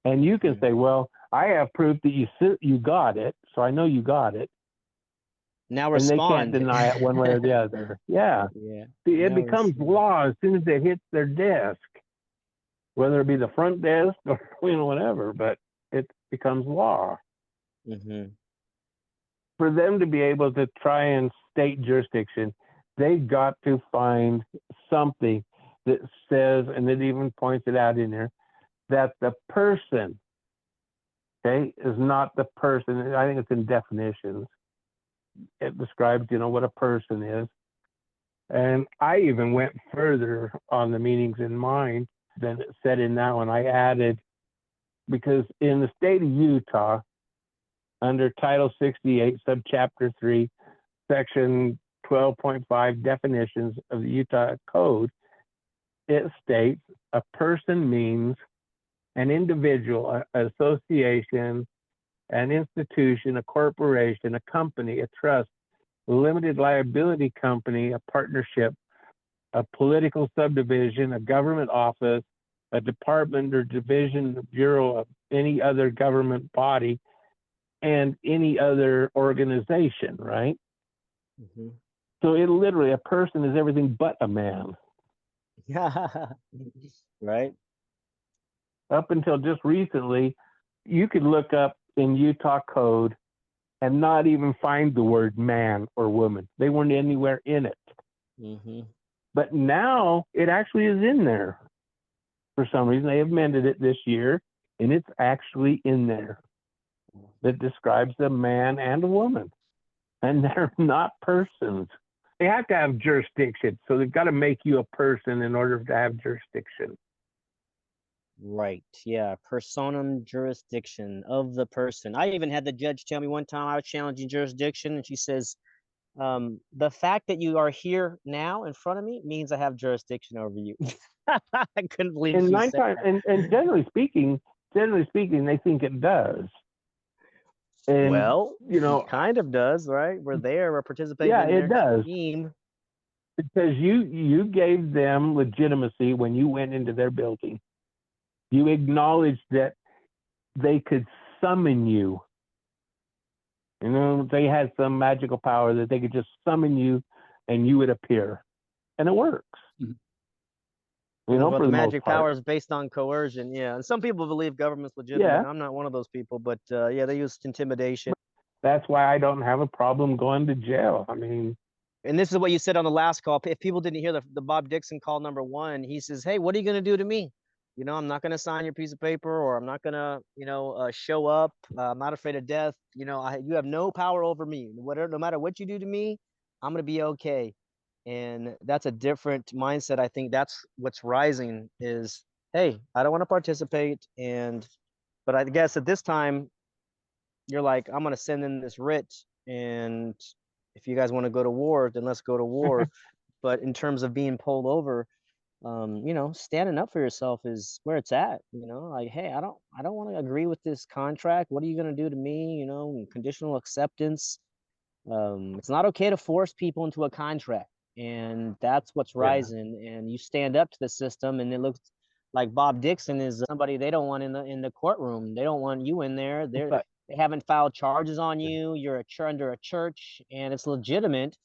Speaker 3: And you can say, well, I have proof that you got it, so I know you got it.
Speaker 2: Now respond.
Speaker 3: And they can't deny it one way or the other. Yeah.
Speaker 2: Yeah.
Speaker 3: See, it becomes law as soon as it hits their desk, whether it be the front desk or whatever, but it becomes law. For them to be able to try and state jurisdiction, they got to find something that says, and it even points it out in there, that the person, is not the person. I think it's in definitions. It describes, what a person is. And I even went further on the meanings in mine than it said in that one. I added, because in the state of Utah, under Title 68, Subchapter 3, Section 12.5, definitions of the Utah Code, it states a person means an individual, an association, an institution, a corporation, a company, a trust, a limited liability company, a partnership, a political subdivision, a government office, a department or division, or bureau of any other government body and any other organization, right?
Speaker 2: Mm-hmm.
Speaker 3: So it literally, a person is everything but a man.
Speaker 2: Right.
Speaker 3: Up until just recently, you could look up in Utah code and not even find the word man or woman. They weren't anywhere in it.
Speaker 2: Mm-hmm.
Speaker 3: But now it actually is in there. For some reason, they amended it this year, and it's actually in there. That describes a man and a woman. And they're not persons. They have to have jurisdiction. So they've got to make you a person in order to have jurisdiction.
Speaker 2: Right. Yeah. Personam jurisdiction of the person. I even had the judge tell me one time I was challenging jurisdiction, and she says, the fact that you are here now in front of me means I have jurisdiction over you. I couldn't believe
Speaker 3: And
Speaker 2: she
Speaker 3: nine
Speaker 2: said
Speaker 3: times,
Speaker 2: that.
Speaker 3: and generally speaking, they think it does. And
Speaker 2: Well,
Speaker 3: you know,
Speaker 2: it kind of does, right? We're there, we're participating
Speaker 3: yeah,
Speaker 2: in
Speaker 3: it
Speaker 2: their
Speaker 3: does.
Speaker 2: scheme.
Speaker 3: Because you gave them legitimacy when you went into their building. You acknowledged that they could summon you. You know, they had some magical power that they could just summon you and you would appear. And it works.
Speaker 1: Mhm.
Speaker 3: You know,
Speaker 2: But
Speaker 3: for
Speaker 2: the
Speaker 3: the most
Speaker 2: magic
Speaker 3: part.
Speaker 2: power is based on coercion, yeah. And some people believe government's legitimate.
Speaker 3: Yeah.
Speaker 2: I'm not one of those people, but yeah, they use intimidation.
Speaker 3: That's why I don't have a problem going to jail. I mean,
Speaker 2: And this is what you said on the last call. If people didn't hear the Bob Dicsoun call number 1, he says, hey, what are you going to do to me? You know, I'm not going to sign your piece of paper, or I'm not going to, show up. I'm not afraid of death. You know, you have no power over me. Whatever, no matter what you do to me, I'm going to be okay. And that's a different mindset. I think that's what's rising is, hey, I don't want to participate. But I guess at this time, you're like, I'm going to send in this writ, and if you guys want to go to war, then let's go to war. But in terms of being pulled over, standing up for yourself is where it's at. Like, hey, I don't want to agree with this contract. What are you going to do to me? Conditional acceptance. It's not okay to force people into a contract, and that's what's rising. And you stand up to the system, and it looks like Bob Dicsoun is somebody they don't want in the courtroom. They don't want you in there. They haven't filed charges on you. You're under a church, and it's legitimate.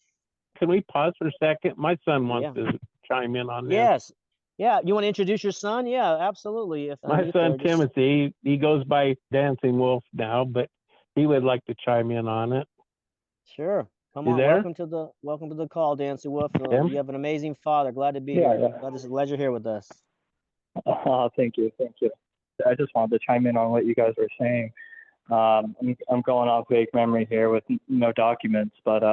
Speaker 3: can we pause for a second? My son wants
Speaker 2: Yeah.
Speaker 3: to chime in on this.
Speaker 2: Yes. Yeah. You want to introduce your son? Yeah, absolutely. If
Speaker 3: My son Timothy, he goes by Dancing Wolf now, but he would like to chime in on it.
Speaker 2: Sure. Come
Speaker 3: You
Speaker 2: on.
Speaker 3: there?
Speaker 2: Welcome to the call, Dancy Wolf.
Speaker 3: Tim?
Speaker 2: You have an amazing father. Glad to be
Speaker 4: Yeah,
Speaker 2: here.
Speaker 4: yeah.
Speaker 2: Glad you're here with us.
Speaker 4: Thank you. I just wanted to chime in on what you guys were saying. I'm going off vague memory here with no documents, but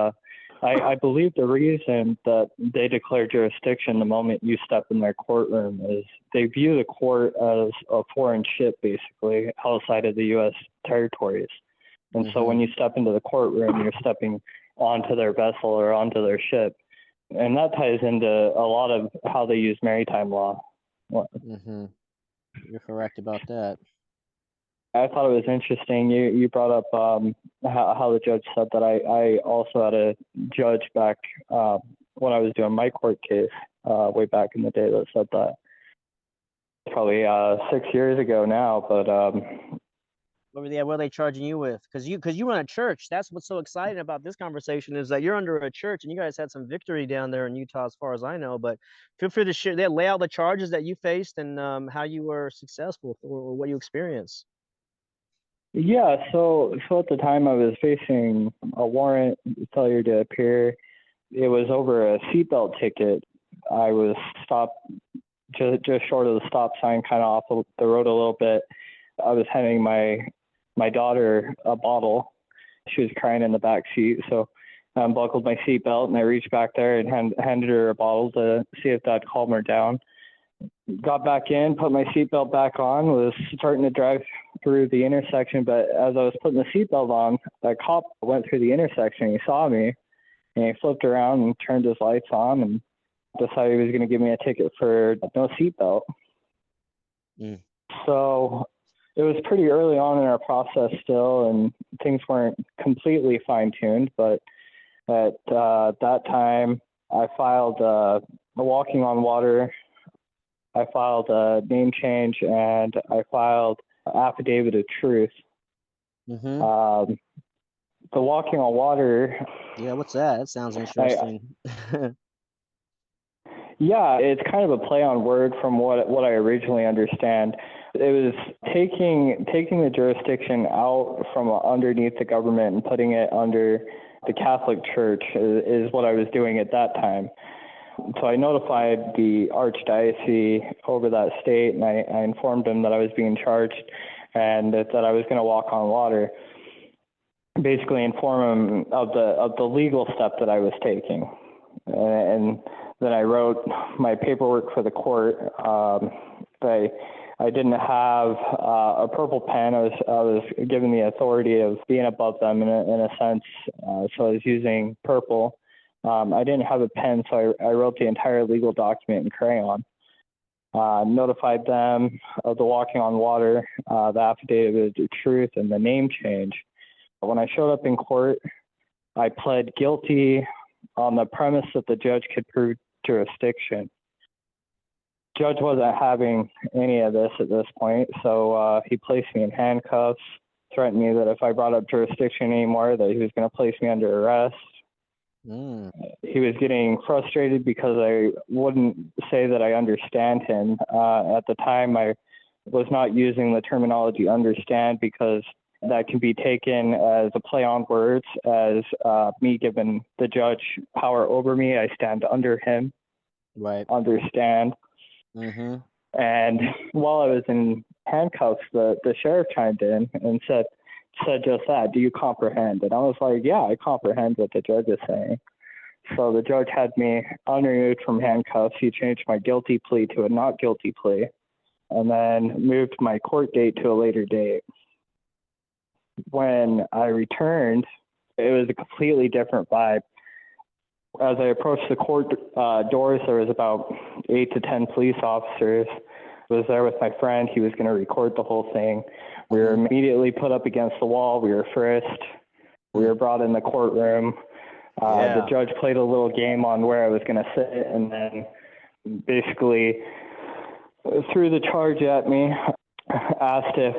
Speaker 4: I believe the reason that they declare jurisdiction the moment you step in their courtroom is they view the court as a foreign ship, basically, outside of the U.S. territories. And so when you step into the courtroom, you're stepping onto their vessel or onto their ship. And that ties into a lot of how they use maritime law.
Speaker 2: Mm-hmm. You're correct about that.
Speaker 4: I thought it was interesting. You brought up how the judge said that. I also had a judge back when I was doing my court case way back in the day that said that. Probably 6 years ago now, but
Speaker 2: What are they charging you with? Because you run a church. That's what's so exciting about this conversation is that you're under a church, and you guys had some victory down there in Utah, as far as I know. But feel free to share. They lay out the charges that you faced and how you were successful or what you experienced.
Speaker 4: yeah. So at the time I was facing a warrant failure to appear. It was over a seatbelt ticket. I was stopped just short of the stop sign, kind of off the road a little bit. I was handing my daughter a bottle. She was crying in the back seat, so I unbuckled my seatbelt and I reached back there and handed her a bottle to see if that'd calm her down. Got back in, put my seatbelt back on, was starting to drive through the intersection, but as I was putting the seatbelt on, that cop went through the intersection. He saw me, and he flipped around and turned his lights on and decided he was going to give me a ticket for no seatbelt. So it was pretty early on in our process still, and things weren't completely fine-tuned, but at that time I filed a walking on water I filed a name change, and I filed affidavit of truth.
Speaker 2: Mm-hmm.
Speaker 4: The walking on water.
Speaker 2: Yeah, what's that? That sounds interesting.
Speaker 4: Yeah, it's kind of a play on word from what I originally understand. It was taking the jurisdiction out from underneath the government and putting it under the Catholic Church is what I was doing at that time. So I notified the archdiocese over that state, and I informed them that I was being charged and that I was going to walk on water. Basically inform them of the legal step that I was taking. And then I wrote my paperwork for the court. I didn't have a purple pen. I was given the authority of being above them in a sense. So I was using purple. I didn't have a pen, so I wrote the entire legal document in crayon. Notified them of the walking on water, the affidavit of truth, and the name change. When I showed up in court, I pled guilty on the premise that the judge could prove jurisdiction. Judge wasn't having any of this at this point, so he placed me in handcuffs, threatened me that if I brought up jurisdiction anymore, that he was going to place me under arrest. He was getting frustrated because I wouldn't say that I understand him. At the time, I was not using the terminology understand because that can be taken as a play on words, as me giving the judge power over me. I stand under him.
Speaker 2: Right.
Speaker 4: Understand.
Speaker 2: Mm-hmm.
Speaker 4: And while I was in handcuffs, the sheriff chimed in and said just that, do you comprehend? And I was like, yeah, I comprehend what the judge is saying. So the judge had me unremoved from handcuffs. He changed my guilty plea to a not guilty plea, and then moved my court date to a later date. When I returned, it was a completely different vibe. As I approached the court doors, there was about 8 to 10 police officers. I was there with my friend. He was going to record the whole thing. We were immediately put up against the wall. We were frisked. We were brought in the courtroom. The judge played a little game on where I was going to sit, and then basically threw the charge at me, asked if,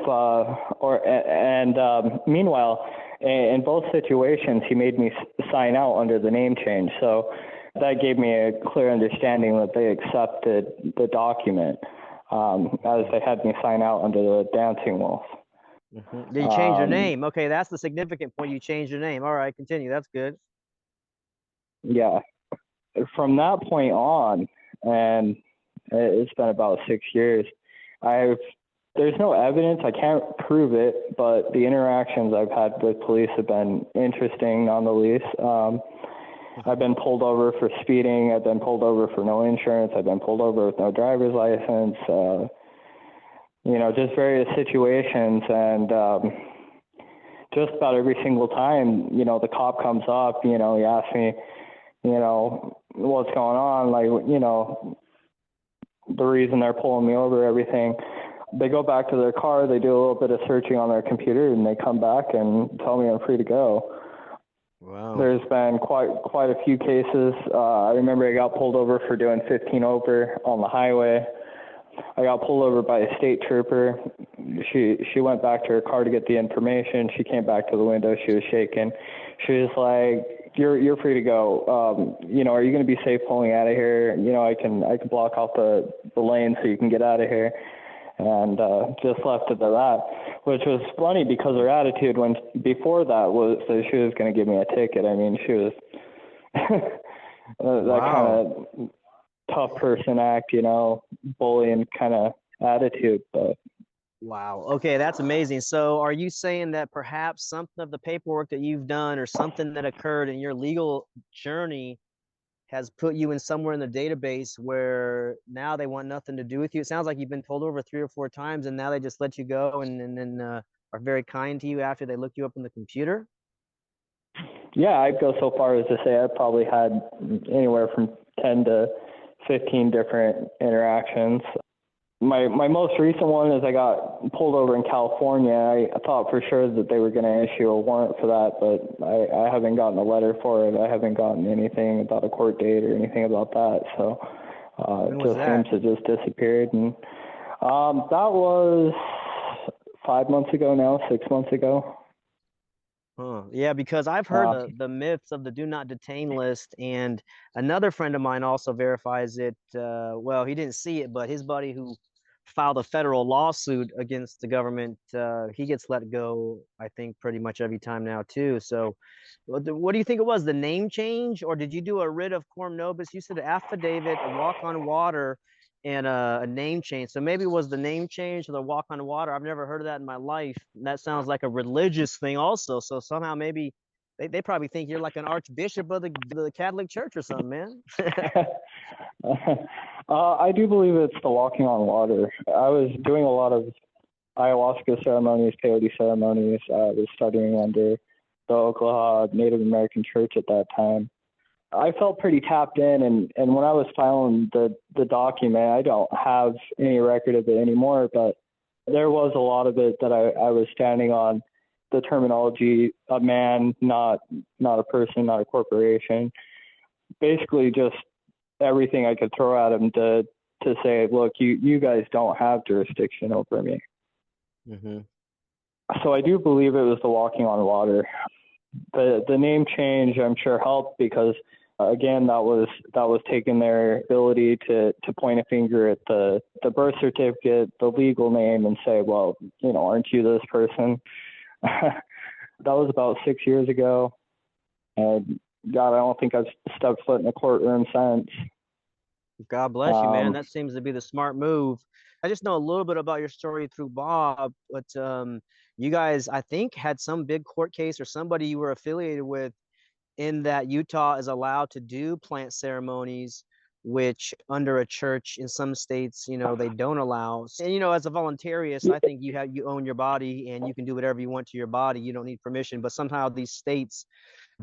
Speaker 4: meanwhile, in both situations, he made me sign out under the name change. So that gave me a clear understanding that they accepted the document, as they had me sign out under the dancing wolf.
Speaker 2: Mm-hmm. Did you change your name? Okay, that's the significant point. You changed your name. All right, continue. That's good.
Speaker 4: Yeah. From that point on, and it's been about 6 years, there's no evidence. I can't prove it, but the interactions I've had with police have been interesting on the least. I've been pulled over for speeding. I've been pulled over for no insurance. I've been pulled over with no driver's license. Just various situations. And just about every single time, the cop comes up, he asks me, what's going on? The reason they're pulling me over, everything. They go back to their car, they do a little bit of searching on their computer, and they come back and tell me I'm free to go.
Speaker 2: Wow.
Speaker 4: There's been quite a few cases. I remember I got pulled over for doing 15 over on the highway. I got pulled over by a state trooper. She went back to her car to get the information. She came back to the window. She was shaking. She was like, "You're free to go. Are you going to be safe pulling out of here? I can block off the lane so you can get out of here." And just left it at that, which was funny because her attitude before that was that she was going to give me a ticket. I mean, she was that kind of tough person act, bullying kind of attitude. But
Speaker 2: wow. Okay, that's amazing. So are you saying that perhaps something of the paperwork that you've done or something that occurred in your legal journey has put you in somewhere in the database where now they want nothing to do with you? It sounds like you've been pulled over 3 or 4 times, and now they just let you go and then are very kind to you after they look you up in the computer?
Speaker 4: Yeah, I'd go so far as to say I probably had anywhere from 10 to 15 different interactions. My most recent one is I got pulled over in California. I thought for sure that they were going to issue a warrant for that, but I haven't gotten a letter for it. I haven't gotten anything about a court date or anything about that. So
Speaker 2: When
Speaker 4: It
Speaker 2: was
Speaker 4: just
Speaker 2: that?
Speaker 4: seems to just disappeared. And that was 5 months ago now, 6 months ago.
Speaker 2: Huh. Yeah, because I've heard the myths of the do not detain list, and another friend of mine also verifies it. Well, he didn't see it, but his buddy who filed a federal lawsuit against the government, he gets let go, I think, pretty much every time now too. So, what do you think it was? The name change, or did you do a writ of Coram Nobis? You said an affidavit, a walk on water, and a name change. So maybe it was the name change or the walk on water. I've never heard of that in my life. That sounds like a religious thing also. So somehow maybe they probably think you're like an archbishop of the Catholic Church or something, man.
Speaker 4: I do believe it's the walking on water. I was doing a lot of ayahuasca ceremonies, peyote ceremonies. I was studying under the Oklahoma Native American Church at that time. I felt pretty tapped in, and when I was filing the document, I don't have any record of it anymore, but there was a lot of it that I was standing on the terminology, a man, not a person, not a corporation. Basically just everything I could throw at him to say, look, you guys don't have jurisdiction over me.
Speaker 2: Mm-hmm.
Speaker 4: So I do believe it was the walking on water. The name change, I'm sure, helped because again, that was taking their ability to point a finger at the birth certificate, the legal name, and say, well, aren't you this person? That was about 6 years ago. And God, I don't think I've stepped foot in a courtroom since.
Speaker 2: God bless you, man. That seems to be the smart move. I just know a little bit about your story through Bob, but you guys, I think, had some big court case or somebody you were affiliated with in that Utah is allowed to do plant ceremonies, which under a church in some states, they don't allow. And, as a voluntarist, I think you own your body and you can do whatever you want to your body. You don't need permission, but somehow these states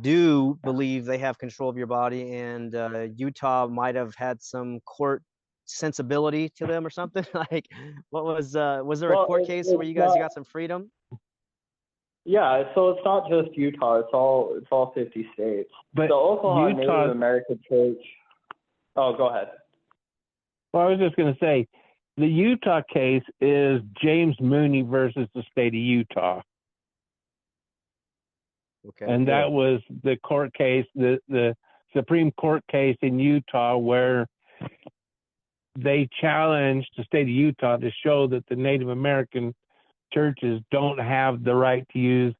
Speaker 2: do believe they have control of your body, and Utah might have had some court sensibility to them or something. Like, what was there a court case where you guys got some freedom?
Speaker 4: Yeah, so it's not just Utah; it's all 50 states. But the Oklahoma Native American Church. Oh, go ahead.
Speaker 3: Well, I was just going to say, the Utah case is James Mooney versus the state of Utah.
Speaker 2: Okay.
Speaker 3: And that was the court case, the Supreme Court case in Utah, where they challenged the state of Utah to show that the Native American churches don't have the right to use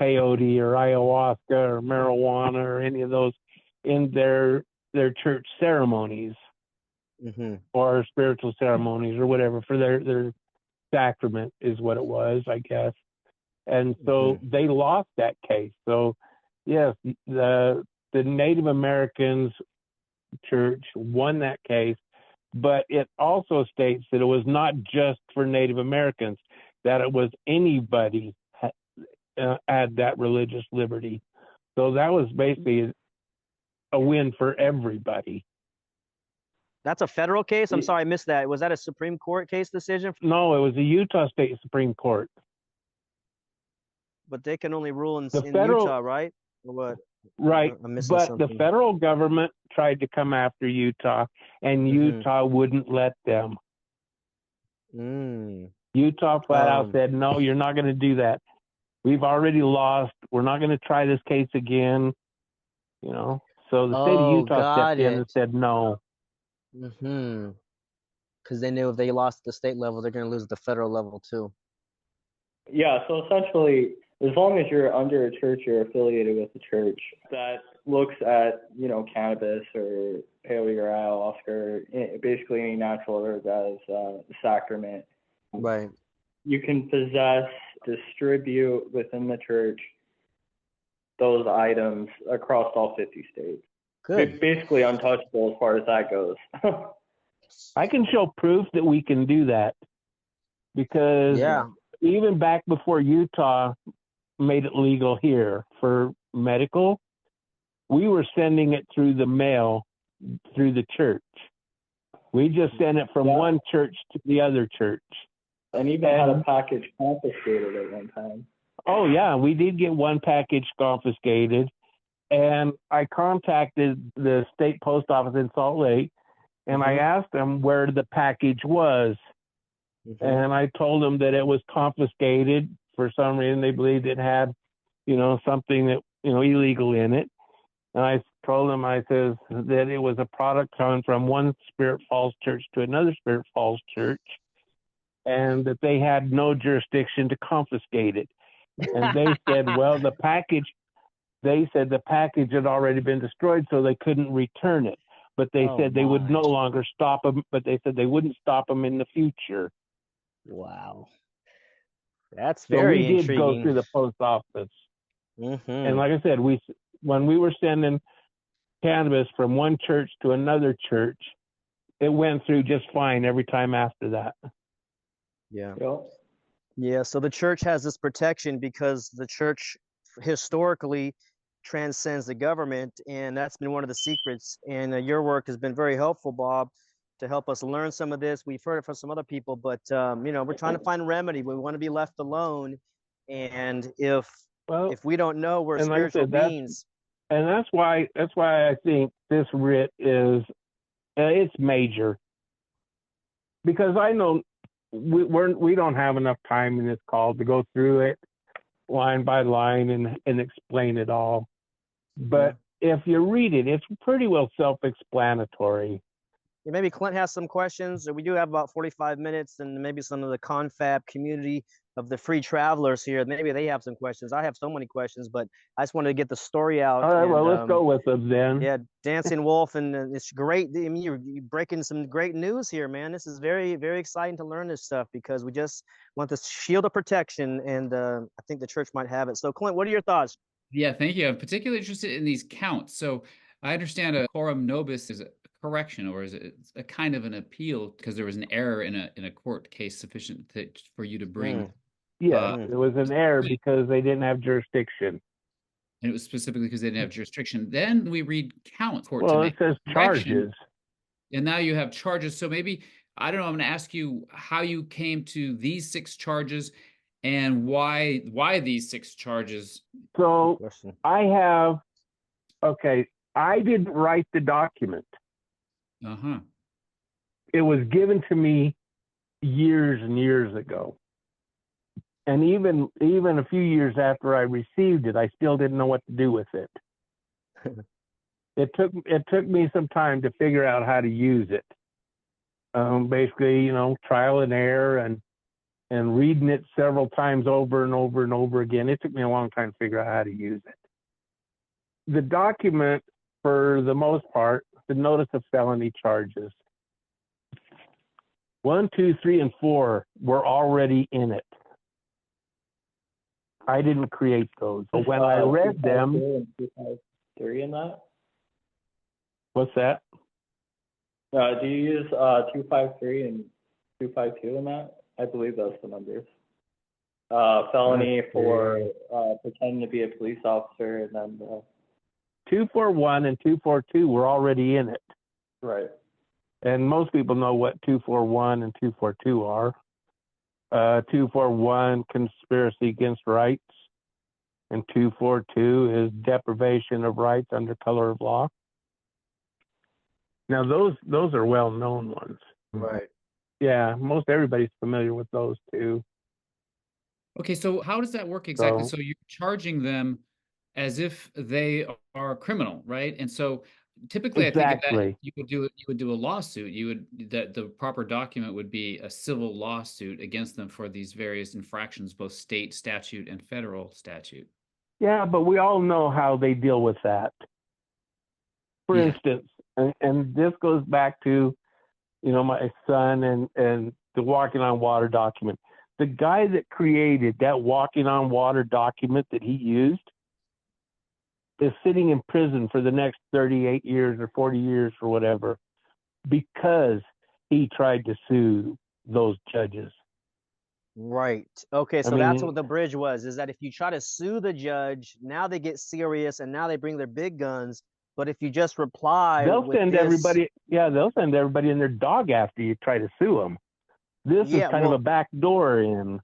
Speaker 3: peyote or ayahuasca or marijuana or any of those in their church ceremonies,
Speaker 2: mm-hmm.
Speaker 3: or spiritual ceremonies or whatever, for their sacrament is what it was, I guess. And so they lost that case. So yes, the Native Americans church won that case, but it also states that it was not just for Native Americans, that it was anybody had that religious liberty. So that was basically a win for everybody.
Speaker 2: That's a federal case? I'm sorry, I missed that. Was that a Supreme Court case decision?
Speaker 3: No, it was the Utah State Supreme Court.
Speaker 2: But they can only rule in
Speaker 3: federal,
Speaker 2: Utah, right? Or what?
Speaker 3: Right. But the federal government tried to come after Utah, and Utah wouldn't let them. Utah flat out said, no, you're not going to do that. We've already lost. We're not going to try this case again. So the state of Utah stepped in and said no.
Speaker 2: Because they knew if they lost at the state level, they're going to lose at the federal level too.
Speaker 4: Yeah, so essentially, as long as you're under a church, you're affiliated with a church that looks at, cannabis or peyote or ayahuasca, or basically any natural herb as a sacrament.
Speaker 2: Right.
Speaker 4: You can possess, distribute within the church those items across all 50 states.
Speaker 2: Good.
Speaker 4: Basically untouchable as far as that goes.
Speaker 3: I can show proof that we can do that, because even back before Utah made it legal here for medical, we were sending it through the mail through the church. We just sent it from one church to the other church.
Speaker 4: And even had a package confiscated at one time.
Speaker 3: Oh, yeah, we did get one package confiscated. And I contacted the state post office in Salt Lake, and I asked them where the package was. And I told them that it was confiscated for some reason. They believed it had, something that, illegal in it. And I told them, I says that it was a product coming from one Spirit Falls church to another Spirit Falls church, and that they had no jurisdiction to confiscate it. And they said, well, the package had already been destroyed, so they couldn't return it. But they said they would no longer stop them, but they said they wouldn't stop them in the future.
Speaker 2: Wow. That's very intriguing.
Speaker 3: So we did go through the post office. And like I said, when we were sending cannabis from one church to another church, it went through just fine every time after that.
Speaker 2: Yeah. Yeah. So the church has this protection because the church historically transcends the government, and that's been one of the secrets. And your work has been very helpful, Bob, to help us learn some of this. We've heard it from some other people, but we're trying to find a remedy. We want to be left alone, and if we don't know, we're spiritual beings.
Speaker 3: And that's why I think this writ is it's major, because I know we don't have enough time in this call to go through it line by line and explain it all. But if you read it, it's pretty well self-explanatory.
Speaker 2: Yeah, maybe Clint has some questions. We do have about 45 minutes, and maybe some of the confab community of the free travelers here, maybe they have some questions. I have so many questions, but I just wanted to get the story out.
Speaker 3: All right, well, let's go with them then.
Speaker 2: Yeah, Dancing Wolf, and it's great. I mean, you're breaking some great news here, man. This is very, very exciting to learn this stuff, because we just want this shield of protection, and I think the church might have it. So, Clint, what are your thoughts?
Speaker 1: Yeah, thank you. I'm particularly interested in these counts. So I understand a Coram Nobis is a correction, or is it a kind of an appeal because there was an error in a court case sufficient for you to bring.
Speaker 3: Yeah, it was an error because they didn't have jurisdiction.
Speaker 1: And it was specifically because they didn't have jurisdiction. Then we read count court.
Speaker 3: Well, it says charges.
Speaker 1: And now you have charges. So maybe, I don't know, I'm going to ask you how you came to these 6 charges and why these 6 charges.
Speaker 3: So I didn't write the document. It was given to me years and years ago. And even a few years after I received it, I still didn't know what to do with it. It took me some time to figure out how to use it. Basically, trial and error and reading it several times over and over and over again. It took me a long time to figure out how to use it. The document, for the most part, the notice of felony charges, 1, 2, 3, and 4 were already in it. I didn't create those. But when I read them,
Speaker 4: 253 in that?
Speaker 3: What's that?
Speaker 4: Do you use 253 and 252 in that? I believe that's the numbers. Felony for pretending to be a police officer, and then
Speaker 3: 241 and 242 were already in it.
Speaker 4: Right.
Speaker 3: And most people know what 241 and 242 are. 241, conspiracy against rights, and 242 is deprivation of rights under color of law. Now those are well-known ones.
Speaker 2: Right.
Speaker 3: Yeah, most everybody's familiar with those two.
Speaker 1: Okay, so how does that work exactly? So you're charging them as if they are criminal, right? And so typically,
Speaker 3: exactly.
Speaker 1: I think that you would do a lawsuit. The proper document would be a civil lawsuit against them for these various infractions, both state statute and federal statute.
Speaker 3: Yeah, but we all know how they deal with that. For instance, and this goes back to, my son and the walking on water document. The guy that created that walking on water document that he used is sitting in prison for the next 38 years or 40 years or whatever, because he tried to sue those judges.
Speaker 2: Right. Okay. So that's what the bridge was, is that if you try to sue the judge, now they get serious and now they bring their big guns. But if you just reply,
Speaker 3: they'll send everybody in their dog after you try to sue them. This is kind of a back door in.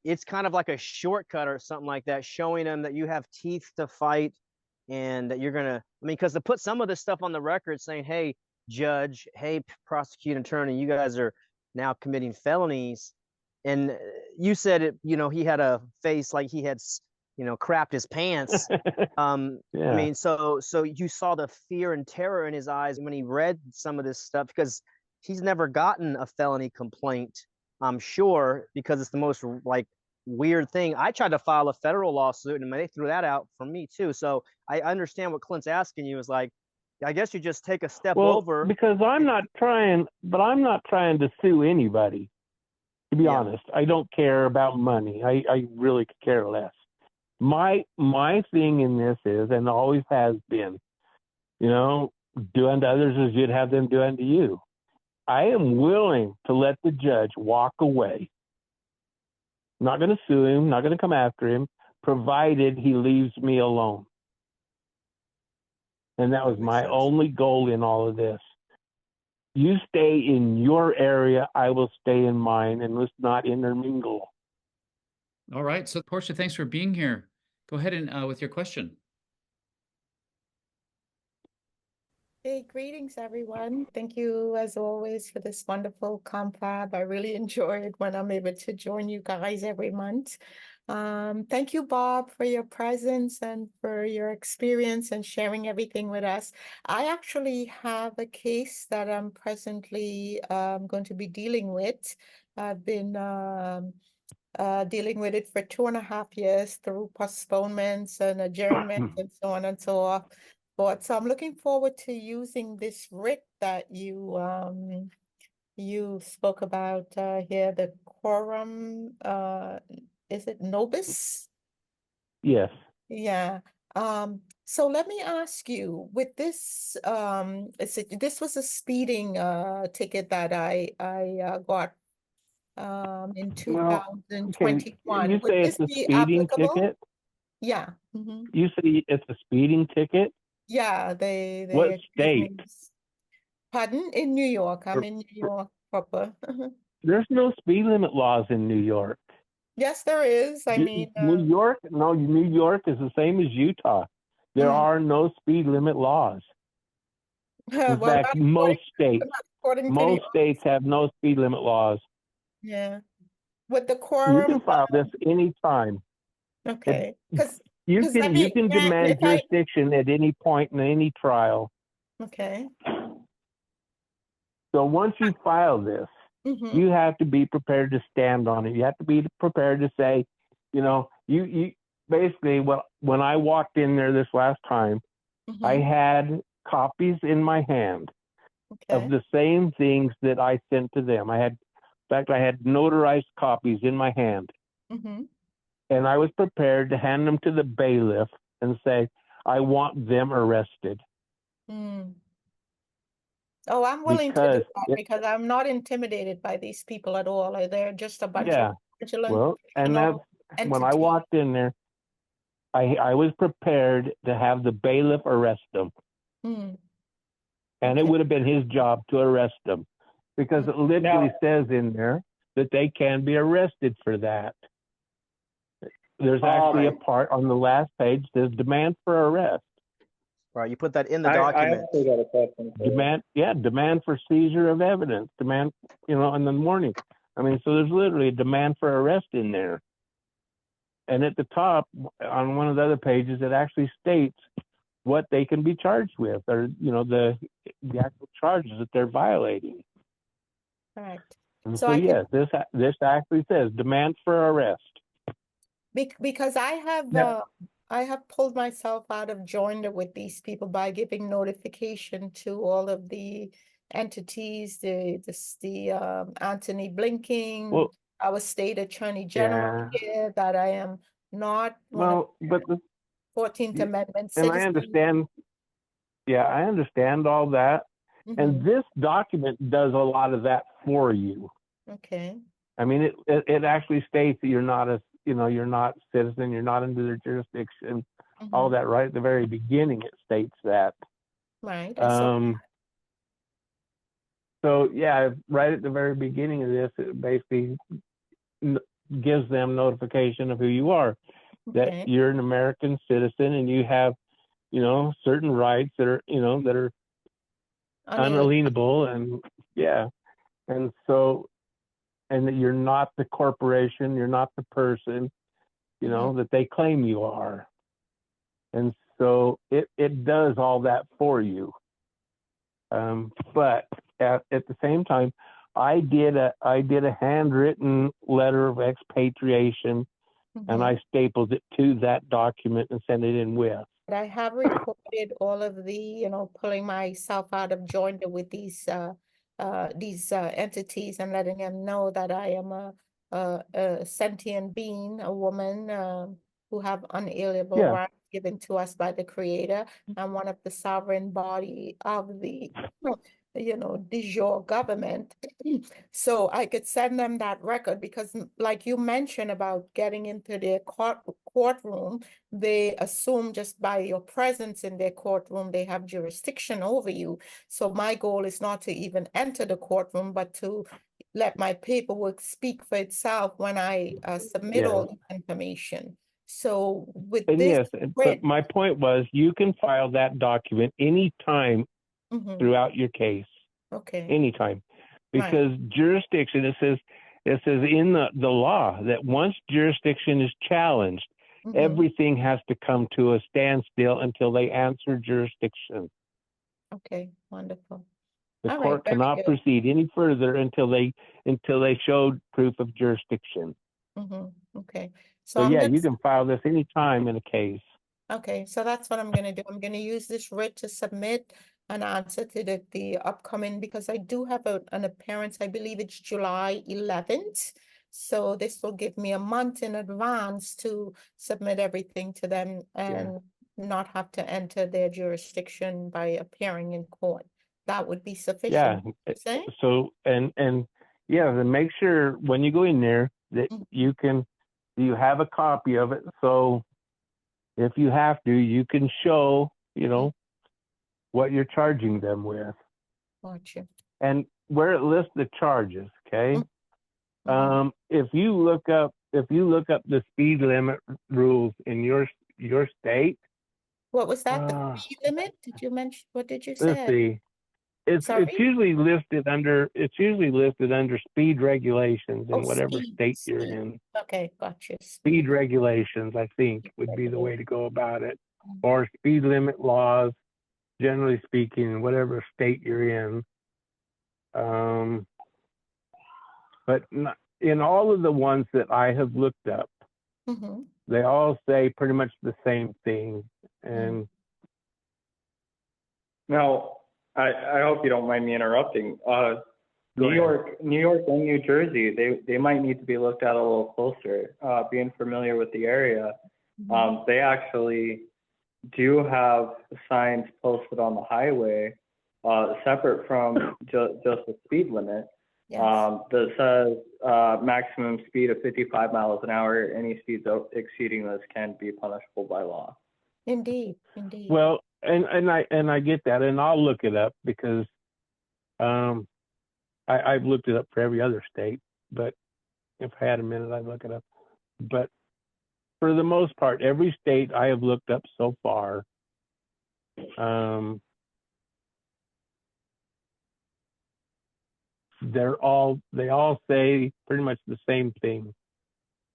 Speaker 2: It's kind of like a shortcut or something like that, showing them that you have teeth to fight and that you're going to, because to put some of this stuff on the record saying, hey, judge, hey, prosecuting attorney, you guys are now committing felonies. And you said it, you know, he had a face like he had, you know, crapped his pants.
Speaker 3: Yeah.
Speaker 2: I mean, so you saw the fear and terror in his eyes when he read some of this stuff, because he's never gotten a felony complaint, I'm sure, because it's the most like weird thing. I tried to file a federal lawsuit and they threw that out for me too. So I understand what Clint's asking you is like, I guess you just take a step over.
Speaker 3: Because I'm not trying to sue anybody, to be honest. I don't care about money. I really could care less. My thing in this is, and always has been, you know, do unto others as you'd have them do unto you. I am willing to let the judge walk away. Not going to sue him, not going to come after him, provided he leaves me alone. And that was my only goal in all of this. You stay in your area, I will stay in mine, and let's not intermingle.
Speaker 1: All right. So, Portia, thanks for being here. Go ahead and with your question.
Speaker 5: Hey, greetings, everyone. Thank you, as always, for this wonderful confab. I really enjoy it when I'm able to join you guys every month. Thank you, Bob, for your presence and for your experience and sharing everything with us. I actually have a case that I'm presently going to be dealing with. I've been dealing with it for 2.5 years through postponements and adjournments and so on and so forth. So I'm looking forward to using this writ that you spoke about here, the Coram, is it Nobis?
Speaker 3: Yes.
Speaker 5: Yeah. So let me ask you, with this, this was a speeding ticket that I got in 2021.
Speaker 3: You
Speaker 5: Would
Speaker 3: say
Speaker 5: this
Speaker 3: it's a
Speaker 5: be
Speaker 3: speeding
Speaker 5: applicable?
Speaker 3: ticket?
Speaker 5: Yeah. Mm-hmm.
Speaker 3: You say it's a speeding ticket?
Speaker 5: Yeah, they
Speaker 3: What
Speaker 5: accuse
Speaker 3: state?
Speaker 5: me. Pardon? In New York. I'm in New York proper.
Speaker 3: There's no speed limit laws in New York.
Speaker 5: Yes, there is. I mean,
Speaker 3: New York is the same as Utah. There are no speed limit laws. In
Speaker 5: well,
Speaker 3: fact, most states have no speed limit laws.
Speaker 5: Yeah. With the
Speaker 3: You
Speaker 5: quorum,
Speaker 3: can file this anytime.
Speaker 5: okay. Because
Speaker 3: You
Speaker 5: let me,
Speaker 3: can demand
Speaker 5: if I,
Speaker 3: jurisdiction at any point in any trial.
Speaker 5: okay.
Speaker 3: So once you file this,
Speaker 5: Mm-hmm.
Speaker 3: you have to be prepared to stand on it. You have to be prepared to say, you know, you basically, when I walked in there this last time,
Speaker 5: Mm-hmm.
Speaker 3: I had copies in my hand
Speaker 5: Okay.
Speaker 3: of the same things that I sent to them. I had notarized copies in my hand.
Speaker 5: Mm-hmm.
Speaker 3: And I was prepared to hand them to the bailiff and say, I want them arrested.
Speaker 5: Mm. Oh, I'm willing to do that because I'm not intimidated by these people at all. They're just a bunch of vigilant,
Speaker 3: well, and that's when I walked in there, I was prepared to have the bailiff arrest them.
Speaker 5: Mm.
Speaker 3: And it would have been his job to arrest them, because it literally says in there that they can be arrested for that. There's actually a part on the last page that says demand for arrest.
Speaker 2: Right, you put that in the document.
Speaker 4: I got a question.
Speaker 3: Demand for seizure of evidence, demand, in the morning. I mean, so there's literally a demand for arrest in there. And at the top, on one of the other pages, it actually states what they can be charged with, or, the actual charges that they're violating.
Speaker 5: Correct.
Speaker 3: And so yes, this actually says demand for arrest.
Speaker 5: Because I have pulled myself out of joinder with these people by giving notification to all of the entities, the Anthony Blinking, our state attorney general here, that I am not one of the 14th Amendment citizens.
Speaker 3: And I understand. Yeah, I understand all that. Mm-hmm. And this document does a lot of that for you.
Speaker 5: Okay.
Speaker 3: I mean, it actually states that you're not you're not citizen, you're not under their jurisdiction, all that right at the very beginning. It states that.
Speaker 5: Right.
Speaker 3: So yeah, right at the very beginning of this, it basically gives them notification of who you are, that you're an American citizen and you have, certain rights that are, unalienable, and yeah, and so, and that you're not the corporation, you're not the person, you know, that they claim you are, and so it does all that for you. But at the same time, I did a handwritten letter of expatriation, and I stapled it to that document and sent it in with.
Speaker 5: I have recorded all of the, pulling myself out of joinder with these entities and letting them know that I am a sentient being, a woman who have unalienable rights given to us by the Creator, and one of the sovereign body of the de jure government. So I could send them that record because, like you mentioned about getting into their courtroom, they assume just by your presence in their courtroom, they have jurisdiction over you. So my goal is not to even enter the courtroom, but to let my paperwork speak for itself when I submit all the information. So with this,
Speaker 3: but my point was, you can file that document anytime throughout your case.
Speaker 5: Okay.
Speaker 3: Anytime. Because jurisdiction, it says in the law that once jurisdiction is challenged, everything has to come to a standstill until they answer jurisdiction.
Speaker 5: Okay, wonderful.
Speaker 3: The court cannot proceed any further until they showed proof of jurisdiction.
Speaker 5: Okay.
Speaker 3: So yeah, you can file this anytime in a case.
Speaker 5: Okay, so that's what I'm going to do. I'm going to use this writ to submit an answer to the upcoming, because I do have an appearance. I believe it's July 11th. So this will give me a month in advance to submit everything to them and not have to enter their jurisdiction by appearing in court. That would be sufficient.
Speaker 3: Yeah. So and then make sure when you go in there that you have a copy of it. So if you have to, you can show, what you're charging them with.
Speaker 5: Gotcha.
Speaker 3: And where it lists the charges, okay? If you look up the speed limit rules in your state.
Speaker 5: What was that? The speed limit? Did you mention? What did you say?
Speaker 3: Let's see. It's usually listed under speed regulations in whatever state you're in.
Speaker 5: Okay, gotcha.
Speaker 3: Speed regulations, I think, would be the way to go about it, or speed limit laws, generally speaking, in whatever state you're in. But in all of the ones that I have looked up, they all say pretty much the same thing. And
Speaker 6: now, I hope you don't mind me interrupting. New York and New Jersey, they might need to be looked at a little closer. Being familiar with the area, they actually do have signs posted on the highway, separate from just the speed limit, that says maximum speed of 55 miles an hour. Any speeds exceeding this can be punishable by law.
Speaker 5: Indeed.
Speaker 3: Well, and I get that, and I'll look it up because I've looked it up for every other state, but if I had a minute, I'd look it up. But for the most part, every state I have looked up so far, they all say pretty much the same thing.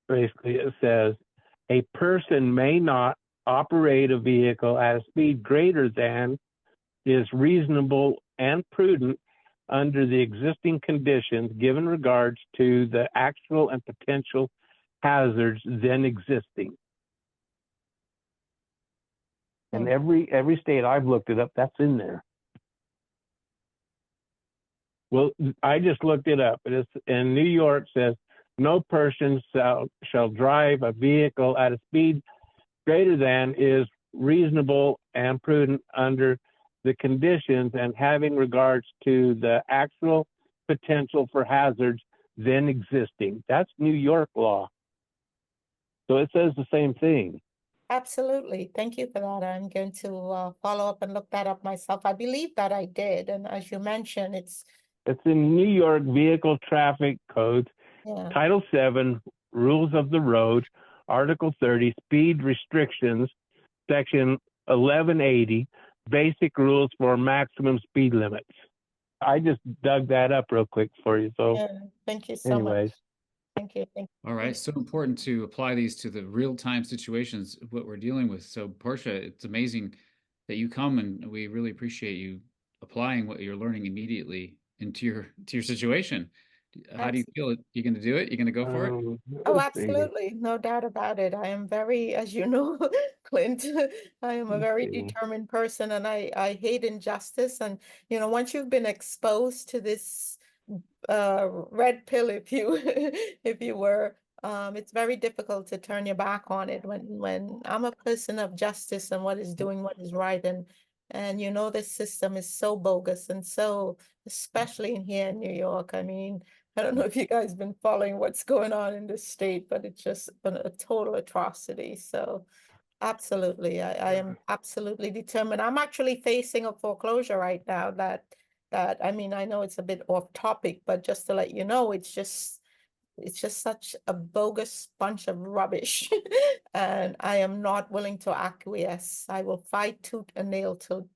Speaker 3: Basically, it says a person may not operate a vehicle at a speed greater than is reasonable and prudent under the existing conditions, given regards to the actual and potential hazards then existing. And every state I've looked it up, that's in there. Well, I just looked it up. It is in New York. Says no person shall drive a vehicle at a speed greater than is reasonable and prudent under the conditions and having regards to the actual potential for hazards then existing. That's New York law. So it says the same thing.
Speaker 5: Absolutely. Thank you for that. I'm going to follow up and look that up myself. I believe that I did. And as you mentioned, it's
Speaker 3: in New York Vehicle Traffic Codes, Title 7, Rules of the Road, Article 30, Speed Restrictions, Section 1180. basic rules for maximum speed limits. I just dug that up real quick for you. So
Speaker 5: Yeah, thank you so much.
Speaker 3: anyways,
Speaker 5: Thank you. Thank you.
Speaker 1: All right, so important to apply these to the real-time situations, what we're dealing with. So, Portia, it's amazing that you come, and we really appreciate you applying what you're learning immediately into your situation. How do you feel? You going to do it? You going to go for it?
Speaker 5: Oh,
Speaker 3: let's see.
Speaker 5: absolutely. No doubt about it. I am very, as you know, Clint, I am a
Speaker 3: Let's
Speaker 5: very
Speaker 3: see.
Speaker 5: determined person, and I hate injustice. And, you know, once you've been exposed to this red pill, if you if you were, it's very difficult to turn your back on it when I'm a person of justice and what is doing what is right. And you know, this system is so bogus, and so, especially in here in New York. I mean, I don't know if you guys been following what's going on in this state, but it's just a total atrocity. So absolutely, I am absolutely determined. I'm actually facing a foreclosure right now that I mean, I know it's a bit off topic, but just to let you know, it's just such a bogus bunch of rubbish. And I am not willing to acquiesce. I will fight tooth and nail till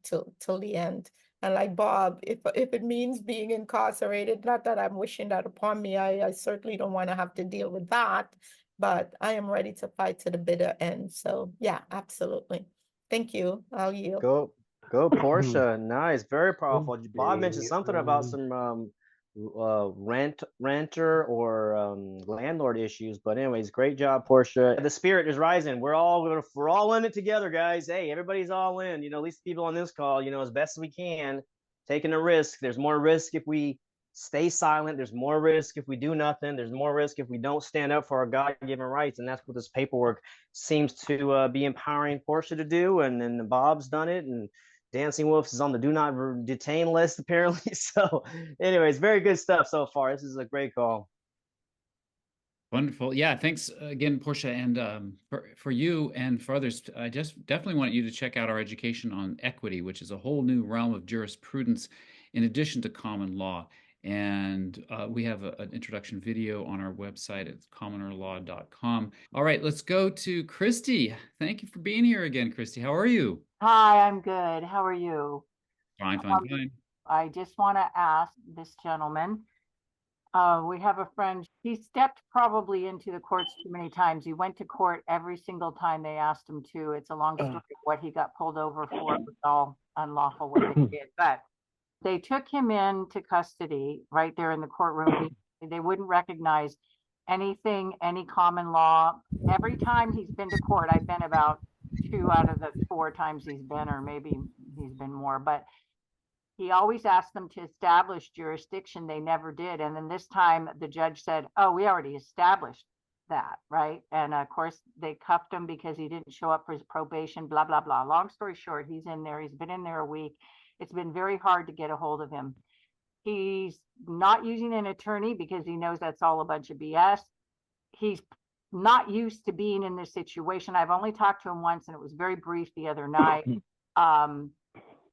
Speaker 5: the end. And like Bob, if it means being incarcerated, not that I'm wishing that upon me, I certainly don't want to have to deal with that, but I am ready to fight to the bitter end. So yeah, absolutely. Thank you. I'll yield.
Speaker 2: Go Portia. Nice, very powerful. Bob mentioned
Speaker 3: see.
Speaker 2: something about some renter or landlord issues, but anyways, great job, Portia. The spirit is rising. We're all in it together, guys. Hey, everybody's all in. You know, at least the people on this call, you know, as best as we can, taking a risk. There's more risk if we stay silent. There's more risk if we do nothing. There's more risk if we don't stand up for our God-given rights, and that's what this paperwork seems to be empowering Portia to do. And then Bob's done it, and Dancing Wolves is on the do not detain list, apparently. So, anyways, very good stuff so far. This is a great call.
Speaker 1: Wonderful. Yeah, thanks again, Portia. And for you and for others, I just definitely want you to check out our education on equity, which is a whole new realm of jurisprudence in addition to common law. And we have an introduction video on our website at commonerlaw.com. All right, let's go to Christy. Thank you for being here again, Christy. How are you?
Speaker 7: Hi, I'm good. How are you?
Speaker 1: Fine, fine, fine.
Speaker 7: I just want to ask this gentleman. We have a friend. He stepped probably into the courts too many times. He went to court every single time they asked him to. It's a long story of what he got pulled over for. It was all unlawful what they did. But they took him into custody right there in the courtroom. They wouldn't recognize anything, any common law. Every time he's been to court, I've been about 2 out of the 4 times he's been, or maybe he's been more, but he always asked them to establish jurisdiction. They never did. And then this time the judge said, oh, we already established that, right? And of course they cuffed him because he didn't show up for his probation, blah, blah, blah. Long story short, he's in there. He's been in there a week. It's been very hard to get a hold of him. He's not using an attorney because he knows that's all a bunch of BS. He's not used to being in this situation. I've only talked to him once, and it was very brief the other night.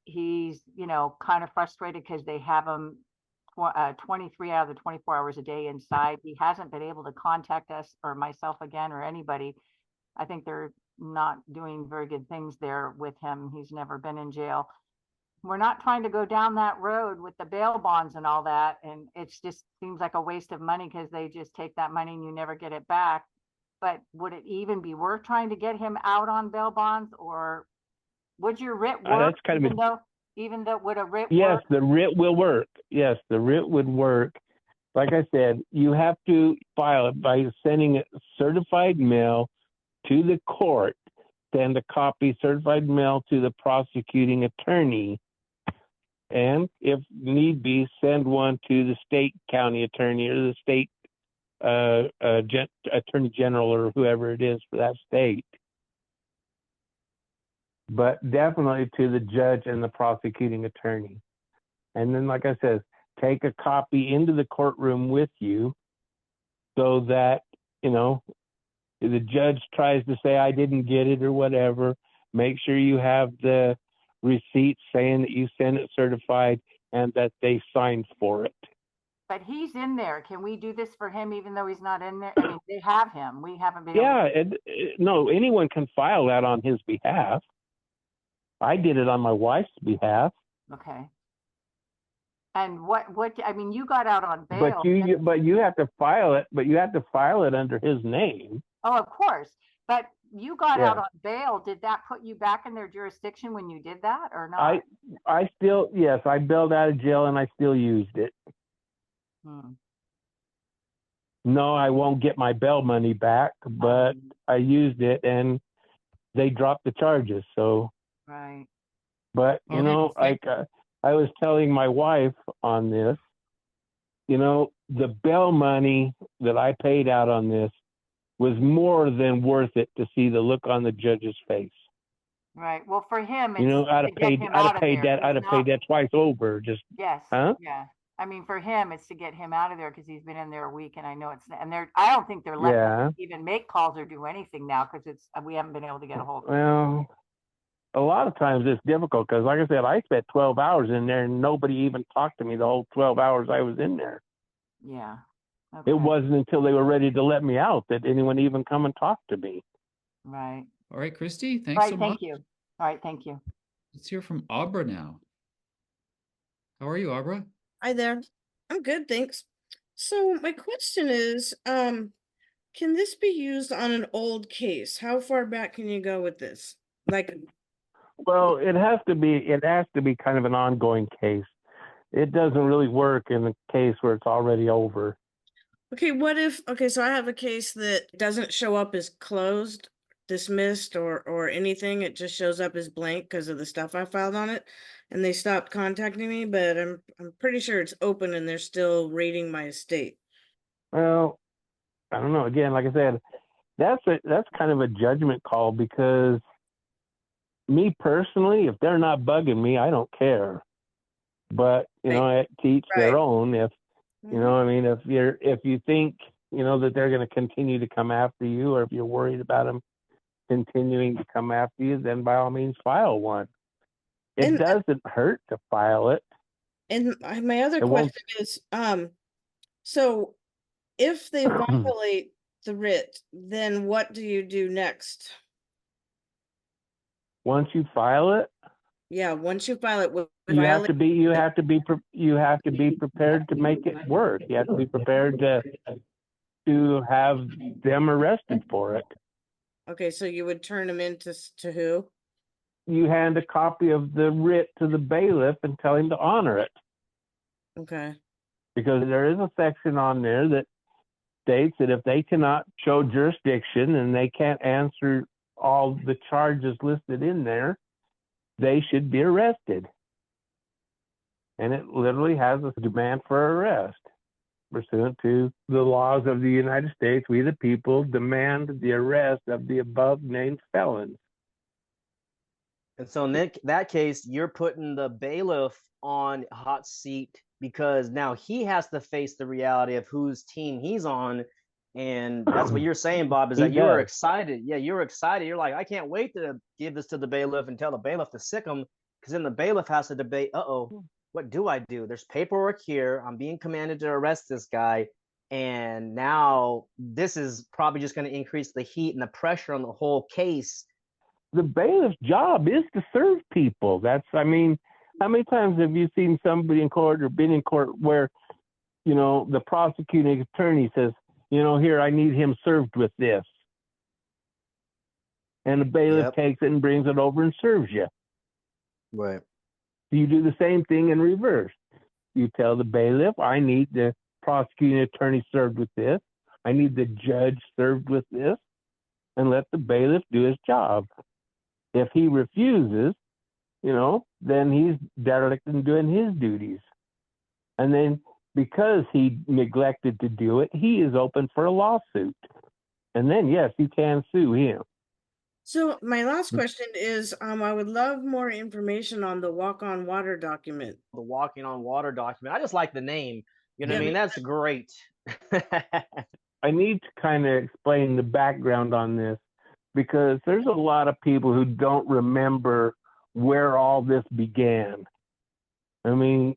Speaker 7: He's, you know, kind of frustrated because they have him 23 out of the 24 hours a day inside. He hasn't been able to contact us or myself again or anybody. I think they're not doing very good things there with him. He's never been in jail. We're not trying to go down that road with the bail bonds and all that. And it just seems like a waste of money because they just take that money and you never get it back. But would it even be worth trying to get him out on bail bonds, or would your writ work?
Speaker 3: That's kind of
Speaker 7: even though would a writ
Speaker 3: yes,
Speaker 7: work?
Speaker 3: the writ will work. Yes, the writ would work. Like I said, you have to file it by sending it certified mail to the court, send a copy certified mail to the prosecuting attorney, and if need be, send one to the state county attorney or the state attorney general or whoever it is for that state. But definitely to the judge and the prosecuting attorney. And then, like I said, take a copy into the courtroom with you so that, you know, if the judge tries to say, I didn't get it or whatever, make sure you have the receipt saying that you sent it certified and that they signed for it.
Speaker 7: But he's in there. Can we do this for him even though he's not in there? I mean, they have him. We haven't been
Speaker 3: no, anyone can file that on his behalf. I did it on my wife's behalf.
Speaker 7: Okay. And what, I mean, you got out on bail.
Speaker 3: But you have to file it, under his name.
Speaker 7: Oh, of course. But you got
Speaker 3: Yeah.
Speaker 7: out on bail. Did that put you back in their jurisdiction when you did that or not?
Speaker 3: I still, yes, I bailed out of jail and I still used it. No, I won't get my bail money back, but I used it and they dropped the charges. So,
Speaker 7: Right.
Speaker 3: but you know, like I was telling my wife on this, you know, the bail money that I paid out on this was more than worth it to see the look on the judge's face.
Speaker 7: Right. Well, for him, it's
Speaker 3: You know, I'd
Speaker 7: to
Speaker 3: have
Speaker 7: get
Speaker 3: paid
Speaker 7: him out of there.
Speaker 3: I'd have paid that twice over. Just
Speaker 7: Yes.
Speaker 3: huh?
Speaker 7: Yeah. I mean, for him, it's to get him out of there because he's been in there a week, and I know I don't think they're letting him even make calls or do anything now because we haven't been able to get a hold of him.
Speaker 3: Well, a lot of times it's difficult because, like I said, I spent 12 hours in there and nobody even talked to me the whole 12 hours I was in there.
Speaker 7: Yeah. Okay.
Speaker 3: It wasn't until they were ready to let me out that anyone even come and talk to me.
Speaker 7: Right.
Speaker 1: All right, Christy, thanks so much.
Speaker 7: Thank you. All right, thank you.
Speaker 1: Let's hear from Abra now. How are you, Abra?
Speaker 8: Hi there. I'm good, thanks. So my question is, can this be used on an old case? How far back can you go with this?
Speaker 3: Well, it has to be kind of an ongoing case. It doesn't really work in a case where it's already over.
Speaker 8: Okay, so I have a case that doesn't show up as closed, dismissed, or anything. It just shows up as blank because of the stuff I filed on it, and they stopped contacting me, but I'm pretty sure it's open and they're still rating my estate.
Speaker 3: Well, I don't know. Again, like I said, that's kind of a judgment call because me personally, if they're not bugging me, I don't care. But you know, to each their own. If you know, I mean, if you think you know that they're going to continue to come after you, or if you're worried about them continuing to come after you, then by all means file one. It doesn't hurt to file it.
Speaker 8: And my other question is, so if they violate the writ, then what do you do next?
Speaker 3: Once you file it,
Speaker 8: yeah, once you file it,
Speaker 3: you have to be prepared to make it work. You have to be prepared to have them arrested for it.
Speaker 8: Okay, so you would turn them into to who?
Speaker 3: You hand a copy of the writ to the bailiff and tell him to honor it.
Speaker 8: Okay.
Speaker 3: Because there is a section on there that states that if they cannot show jurisdiction and they can't answer all the charges listed in there, they should be arrested. And it literally has a demand for arrest. Pursuant to the laws of the United States, we the people demand the arrest of the above named felons.
Speaker 2: And so in that case, you're putting the bailiff on a hot seat because now he has to face the reality of whose team he's on. And that's what you're saying, Bob, is that you were excited. Yeah, you were excited. You're like, I can't wait to give this to the bailiff and tell the bailiff to sick him, because then the bailiff has to debate, what do I do? There's paperwork here. I'm being commanded to arrest this guy. And now this is probably just going to increase the heat and the pressure on the whole case.
Speaker 3: The bailiff's job is to serve people. I mean, how many times have you seen somebody in court or been in court where, you know, the prosecuting attorney says, you know, here, I need him served with this. And the bailiff takes it and brings it over and serves you.
Speaker 2: Right.
Speaker 3: You do the same thing in reverse. You tell the bailiff, I need the prosecuting attorney served with this. I need the judge served with this. And let the bailiff do his job. If he refuses, you know, then he's derelict in doing his duties. And then because he neglected to do it, he is open for a lawsuit. And then, yes, you can sue him.
Speaker 8: So my last question is, I would love more information on the Walk on Water document.
Speaker 2: The Walking on Water document. I just like the name. You know what I mean? That's great.
Speaker 3: I need to kind of explain the background on this, because there's a lot of people who don't remember where all this began. I mean,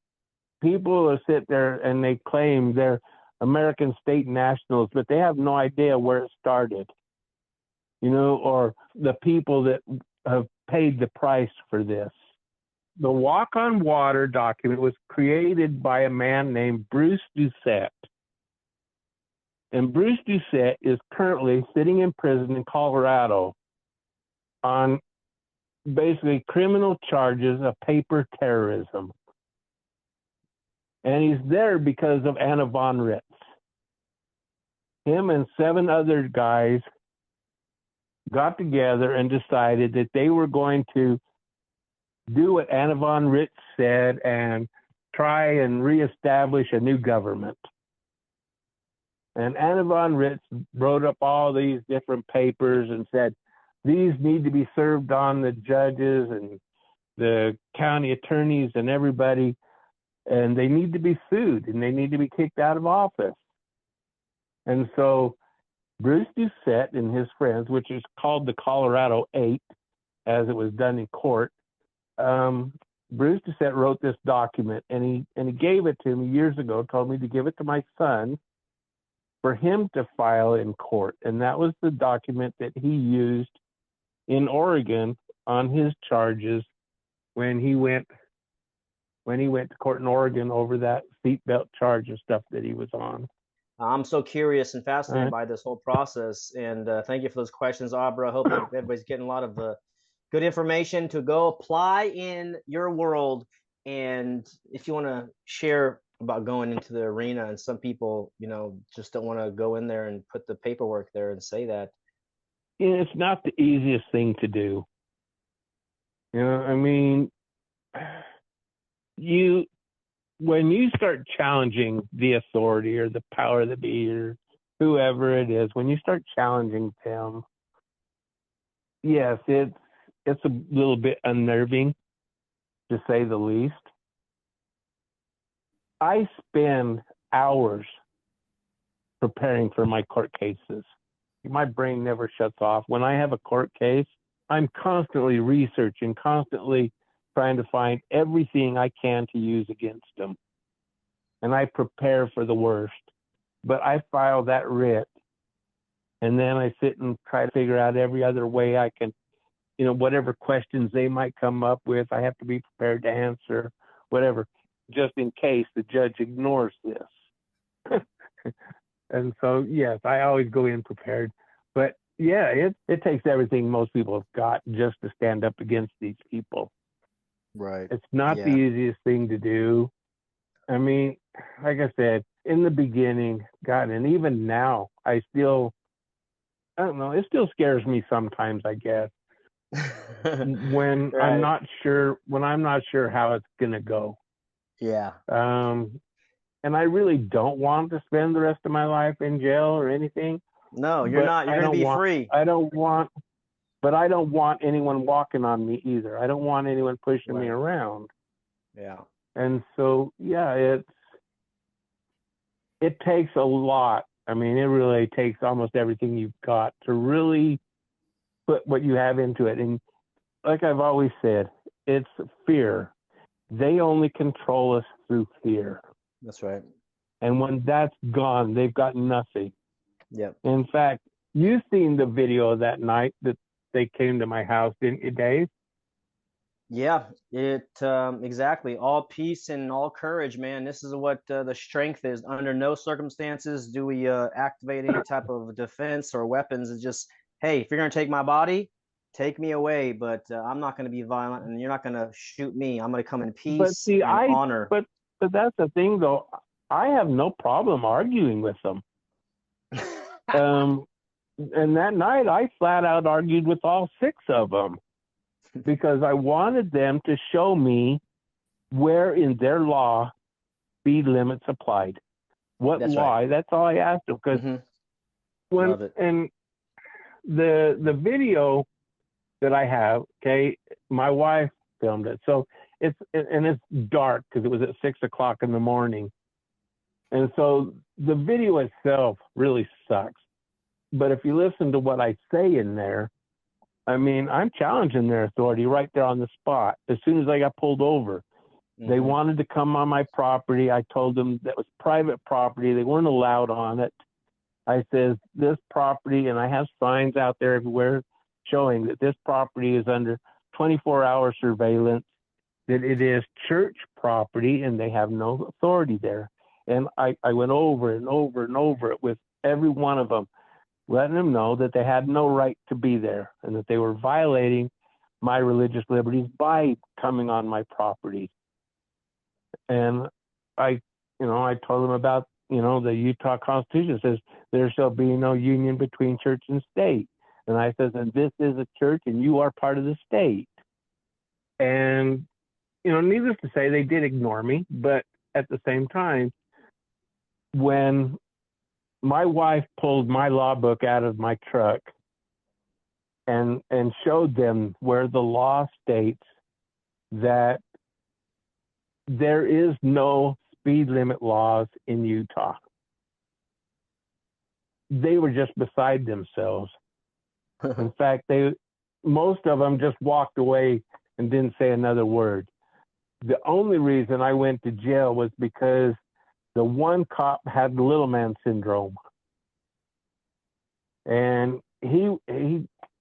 Speaker 3: people will sit there and they claim they're American state nationals, but they have no idea where it started. You know, or the people that have paid the price for this. The Walk on Water document was created by a man named Bruce Doucette. And Bruce Doucette is currently sitting in prison in Colorado on basically criminal charges of paper terrorism. And he's there because of Anna von Writ. Him and 7 other guys got together and decided that they were going to do what Anna von Writ said and try and reestablish a new government. And Anna von Writ wrote up all these different papers and said, these need to be served on the judges and the county attorneys and everybody, and they need to be sued and they need to be kicked out of office. And so Bruce Doucette and his friends, which is called the Colorado 8, as it was done in court, Bruce Doucette wrote this document, and he gave it to me years ago, told me to give it to my son for him to file in court. And that was the document that he used in Oregon on his charges when he went to court in Oregon over that seatbelt charge and stuff that he was on.
Speaker 2: I'm so curious and fascinated by this whole process. And thank you for those questions, Abra. I hope everybody's getting a lot of good information to go apply in your world. And if you want to share about going into the arena, and some people, just don't want to go in there and put the paperwork there and say that.
Speaker 3: It's not the easiest thing to do. I mean, when you start challenging the authority or the power that be or whoever it is, when you start challenging them, yes, it's a little bit unnerving, to say the least. I spend hours preparing for my court cases. My brain never shuts off. When I have a court case, I'm constantly researching, constantly trying to find everything I can to use against them. And I prepare for the worst. But I file that writ, and then I sit and try to figure out every other way I can, whatever questions they might come up with, I have to be prepared to answer, whatever, just in case the judge ignores this. And so, yes, I always go in prepared. But yeah, it takes everything most people have got just to stand up against these people.
Speaker 2: Right.
Speaker 3: It's not the easiest thing to do. I mean, like I said, in the beginning, God, and even now, I don't know, it still scares me sometimes, I guess, when
Speaker 2: Right.
Speaker 3: I'm not sure how it's going to go.
Speaker 2: Yeah.
Speaker 3: And I really don't want to spend the rest of my life in jail or anything.
Speaker 2: No, you're not. You're going to be free.
Speaker 3: I don't want anyone walking on me either. I don't want anyone pushing me around.
Speaker 2: Yeah.
Speaker 3: And so, yeah, it takes a lot. I mean, it really takes almost everything you've got to really put what you have into it. And like I've always said, it's fear. They only control us through fear.
Speaker 2: That's right.
Speaker 3: And when that's gone, they've got nothing.
Speaker 2: Yep.
Speaker 3: In fact, you've seen the video of that night that they came to my house, didn't you, Dave?
Speaker 2: Yeah, exactly. All peace and all courage, man. This is what the strength is. Under no circumstances do we activate any type of defense or weapons. It's just, hey, if you're going to take my body, take me away. But I'm not going to be violent, and you're not going to shoot me. I'm going to come in peace and honor.
Speaker 3: But that's the thing, though. I have no problem arguing with them. And that night, I flat out argued with all 6 of them because I wanted them to show me where in their law speed limits applied. What law? Right. That's all I asked them. Because and the video that I have, okay, my wife filmed it. So it's dark because it was at 6 o'clock in the morning. And so the video itself really sucks. But if you listen to what I say in there, I mean, I'm challenging their authority right there on the spot. As soon as I got pulled over, they wanted to come on my property. I told them that was private property. They weren't allowed on it. I says, this property, and I have signs out there everywhere showing that this property is under 24-hour surveillance, that it is church property and they have no authority there. And I went over and over and over it with every one of them, letting them know that they had no right to be there and that they were violating my religious liberties by coming on my property. And I told them about, the Utah Constitution says there shall be no union between church and state. And I said, and this is a church and you are part of the state. And, needless to say, they did ignore me. But at the same time, when my wife pulled my law book out of my truck and showed them where the law states that there is no speed limit laws in Utah, they were just beside themselves. In fact, most of them just walked away and didn't say another word. The only reason I went to jail was because the one cop had the little man syndrome. And he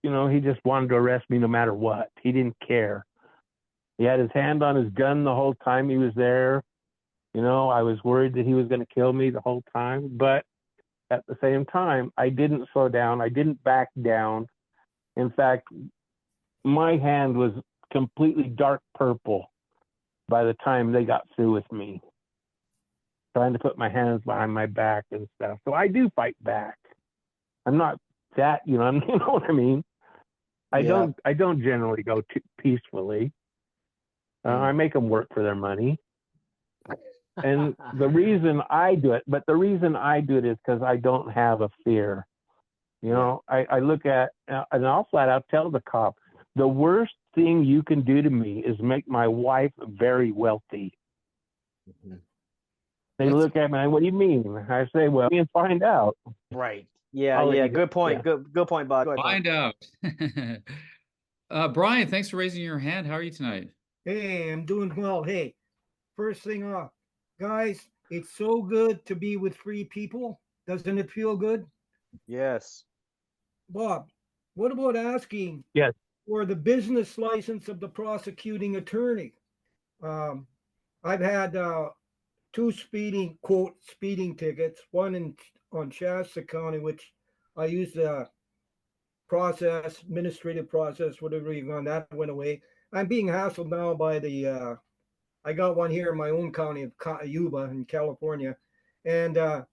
Speaker 3: just wanted to arrest me no matter what. He didn't care. He had his hand on his gun the whole time he was there. I was worried that he was going to kill me the whole time. But at the same time, I didn't slow down. I didn't back down. In fact, my hand was completely dark purple by the time they got through with me, trying to put my hands behind my back and stuff. So I do fight back. I'm not that, you know what I mean? I don't generally go too peacefully. I make them work for their money. And the reason I do it is because I don't have a fear. I look at, and I'll flat out tell the cop, the worst thing you can do to me is make my wife very wealthy. Mm-hmm. They look at me and what do you mean? I say, well, you can find out.
Speaker 2: Right. Yeah. Good point. Yeah. Good point, Bob.
Speaker 1: Find out. Brian, thanks for raising your hand. How are you tonight?
Speaker 9: Hey, I'm doing well. Hey, first thing off, guys, it's so good to be with free people. Doesn't it feel good?
Speaker 2: Yes.
Speaker 9: Bob, what about asking for the business license of the prosecuting attorney? I've had two speeding tickets, one on Shasta County, which I used the administrative process, whatever you want, that went away. I'm being hassled now by I got one here in my own county of Yuba in California, and they're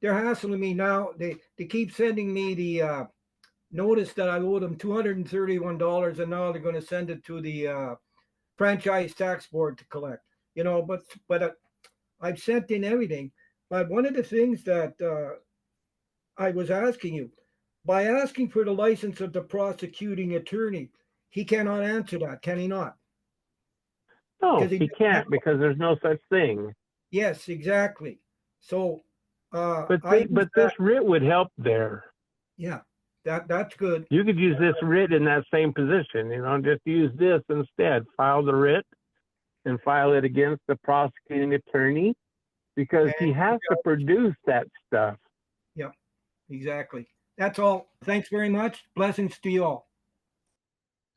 Speaker 9: hassling me now. They keep sending me the notice that I owe them $231, and now they're going to send it to the franchise tax board to collect. But I've sent in everything. But one of the things that I was asking you, by asking for the license of the prosecuting attorney, he cannot answer that, can he not?
Speaker 3: No, he can't because there's no such thing.
Speaker 9: Yes, exactly. So,
Speaker 3: but this writ would help there.
Speaker 9: Yeah, that's good.
Speaker 3: You could use this writ in that same position. Just use this instead. File the writ and file it against the prosecuting attorney because he has to produce that stuff.
Speaker 9: Yep, exactly. That's all. Thanks very much. Blessings to you all.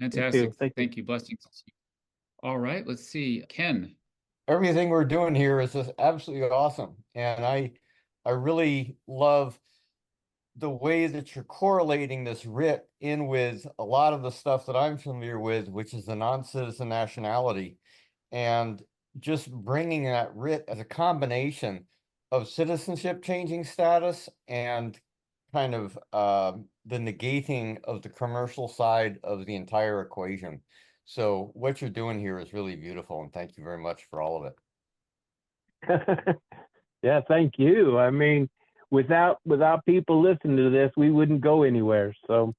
Speaker 1: Fantastic. Thank you. Blessings to you. All right, let's see. Ken.
Speaker 10: Everything we're doing here is just absolutely awesome. And I really love the way that you're correlating this writ in with a lot of the stuff that I'm familiar with, which is the non-citizen nationality, and just bringing that writ as a combination of citizenship changing status and kind of the negating of the commercial side of the entire equation. So what you're doing here is really beautiful, and thank you very much for all of
Speaker 3: it. Yeah, thank you. I mean, without people listening to this, we wouldn't go anywhere. So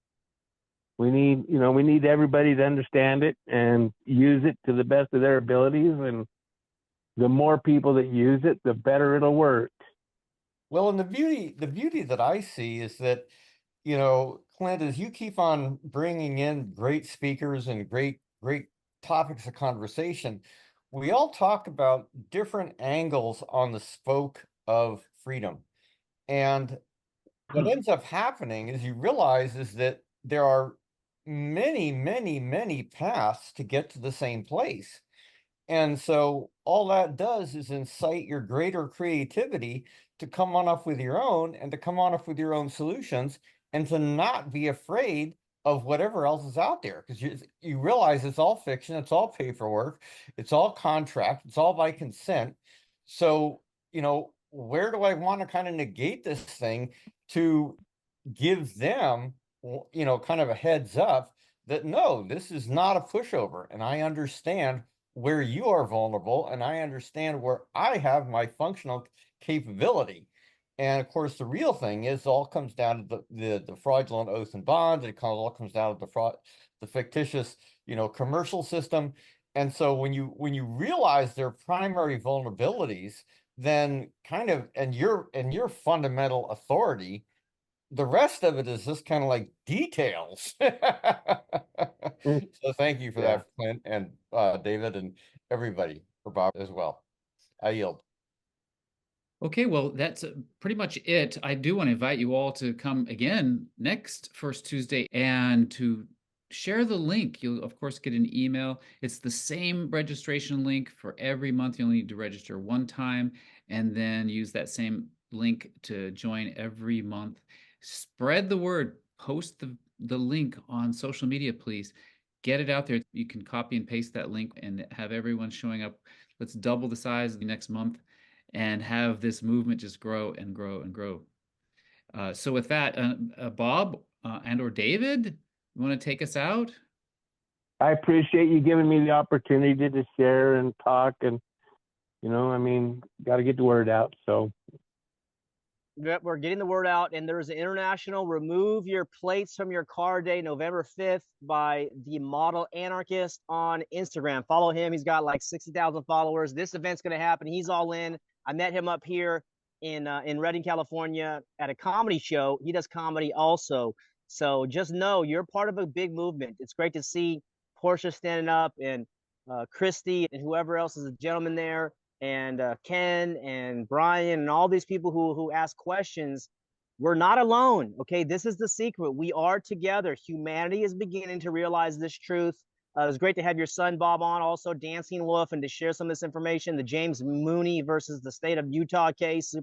Speaker 3: we need everybody to understand it and use it to the best of their abilities. And the more people that use it, the better it'll work.
Speaker 10: Well, and the beauty that I see is that, Clint, as you keep on bringing in great speakers and great topics of conversation, we all talk about different angles on the spoke of freedom. And what ends up happening is you realize is that there are many, many, many paths to get to the same place. And so all that does is incite your greater creativity to come on up with your own and to come on up with your own solutions and to not be afraid of whatever else is out there, because you realize it's all fiction, it's all paperwork, it's all contract, it's all by consent. So, where do I want to kind of negate this thing to give them, kind of a heads up that no, this is not a pushover, and I understand where you are vulnerable, and I understand where I have my functional capability. And of course, the real thing is all comes down to the fraudulent oath and bonds. It all comes down to the fictitious, commercial system. And so when you realize their primary vulnerabilities, then kind of and your fundamental authority, the rest of it is just kind of like details. So thank you for that, Clint and David and everybody, for Bob as well. I yield.
Speaker 1: Okay, well, that's pretty much it. I do want to invite you all to come again next First Tuesday and to share the link. You'll, of course, get an email. It's the same registration link for every month. You only need to register one time and then use that same link to join every month. Spread the word. Post the link on social media, please. Get it out there. You can copy and paste that link and have everyone showing up. Let's double the size next month and have this movement just grow and grow and grow. So with that, Bob and or David, you want to take us out?
Speaker 3: I appreciate you giving me the opportunity to share and talk, and got to get the word out. So
Speaker 2: we're getting the word out, and there's an international Remove Your Plates from Your Car Day, November 5th, by the Model Anarchist on Instagram. Follow him. He's got like 60,000 followers. This event's going to happen. He's all in. I met him up here in Redding, California at a comedy show. He does comedy also. So just know you're part of a big movement. It's great to see Portia standing up, and Christy and whoever else is a gentleman there, and Ken and Brian and all these people who ask questions. We're not alone, okay? This is the secret. We are together. Humanity is beginning to realize this truth. It was great to have your son, Bob, on also, Dancing Wolf, and to share some of this information. The James Mooney versus the state of Utah case.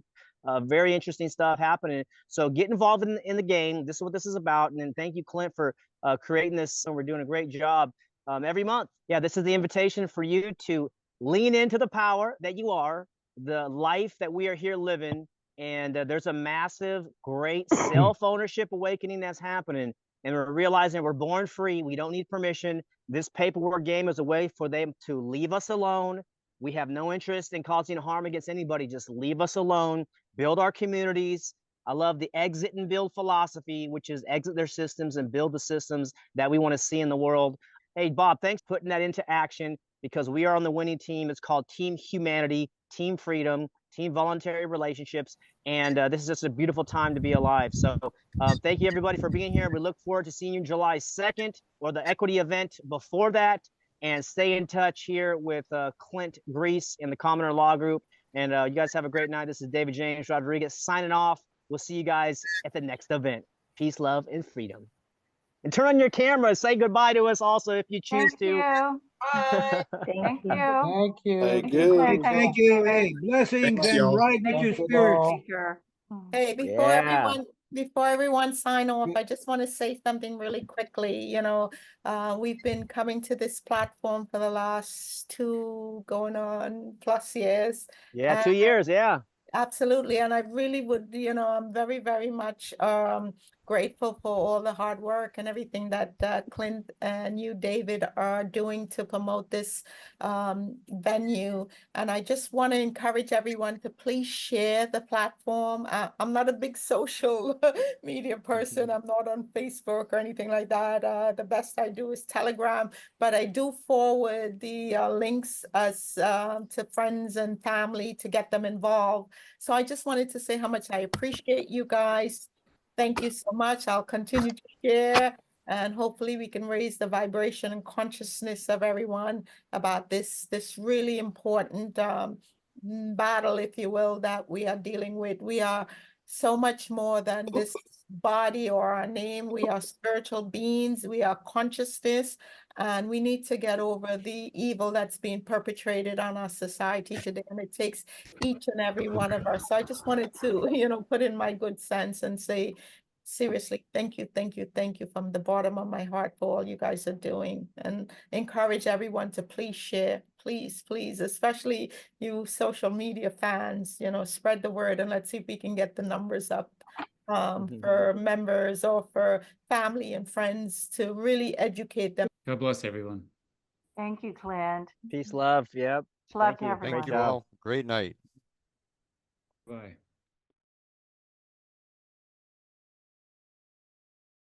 Speaker 2: Very interesting stuff happening. So get involved in the game. This is what this is about. And then thank you, Clint, for creating this. So we're doing a great job every month. Yeah, this is the invitation for you to lean into the power that you are, the life that we are here living. And there's a massive, great self-ownership awakening that's happening. And we're realizing we're born free. We don't need permission. This paperwork game is a way for them to leave us alone. We have no interest in causing harm against anybody. Just leave us alone. Build our communities. I love the exit and build philosophy, which is exit their systems and build the systems that we want to see in the world. Hey, Bob, thanks for putting that into action, because we are on the winning team. It's called Team Humanity, Team Freedom, Team Voluntary Relationships. And this is just a beautiful time to be alive. So thank you, everybody, for being here. We look forward to seeing you July 2nd or the equity event before that. And stay in touch here with Clint Grease in the Commoner Law Group. And you guys have a great night. This is David James Rodriguez signing off. We'll see you guys at the next event. Peace, love, and freedom. And turn on your camera. Say goodbye to us also if you choose to.
Speaker 5: Bye.
Speaker 7: Thank you.
Speaker 10: Thank you.
Speaker 7: Thank you, Clint.
Speaker 9: Thank you. Hey, blessings
Speaker 11: Thanks,
Speaker 9: and
Speaker 11: y'all.
Speaker 9: ride with your
Speaker 11: Thank you
Speaker 9: spirit.
Speaker 11: all.
Speaker 7: Take care.
Speaker 5: Hey, before everyone sign off, I just want to say something really quickly. We've been coming to this platform for the last 2 going on plus years.
Speaker 2: Yeah, 2 years. Yeah.
Speaker 5: Absolutely. And I really would, I'm very, very much grateful for all the hard work and everything that Clint and you, David, are doing to promote this venue. And I just want to encourage everyone to please share the platform. I'm not a big social media person. I'm not on Facebook or anything like that. The best I do is Telegram, but I do forward the links as to friends and family to get them involved. So I just wanted to say how much I appreciate you guys. Thank you so much. I'll continue to share, and hopefully we can raise the vibration and consciousness of everyone about this really important battle, if you will, that we are dealing with. We are so much more than this body or our name. We are spiritual beings. We are consciousness. And we need to get over the evil that's being perpetrated on our society today. And it takes each and every one of us. So I just wanted to, put in my good sense and say, seriously, thank you, thank you, thank you from the bottom of my heart for all you guys are doing, and encourage everyone to please share, please, please, especially you social media fans, spread the word, and let's see if we can get the numbers up for members or for family and friends to really educate them.
Speaker 1: God bless everyone.
Speaker 7: Thank you, Clint.
Speaker 2: Peace, love. Yep.
Speaker 7: Love
Speaker 2: Thank
Speaker 7: to
Speaker 2: you.
Speaker 7: everyone.
Speaker 10: Thank
Speaker 2: Great
Speaker 10: you
Speaker 2: job.
Speaker 10: all. Great night.
Speaker 1: Bye.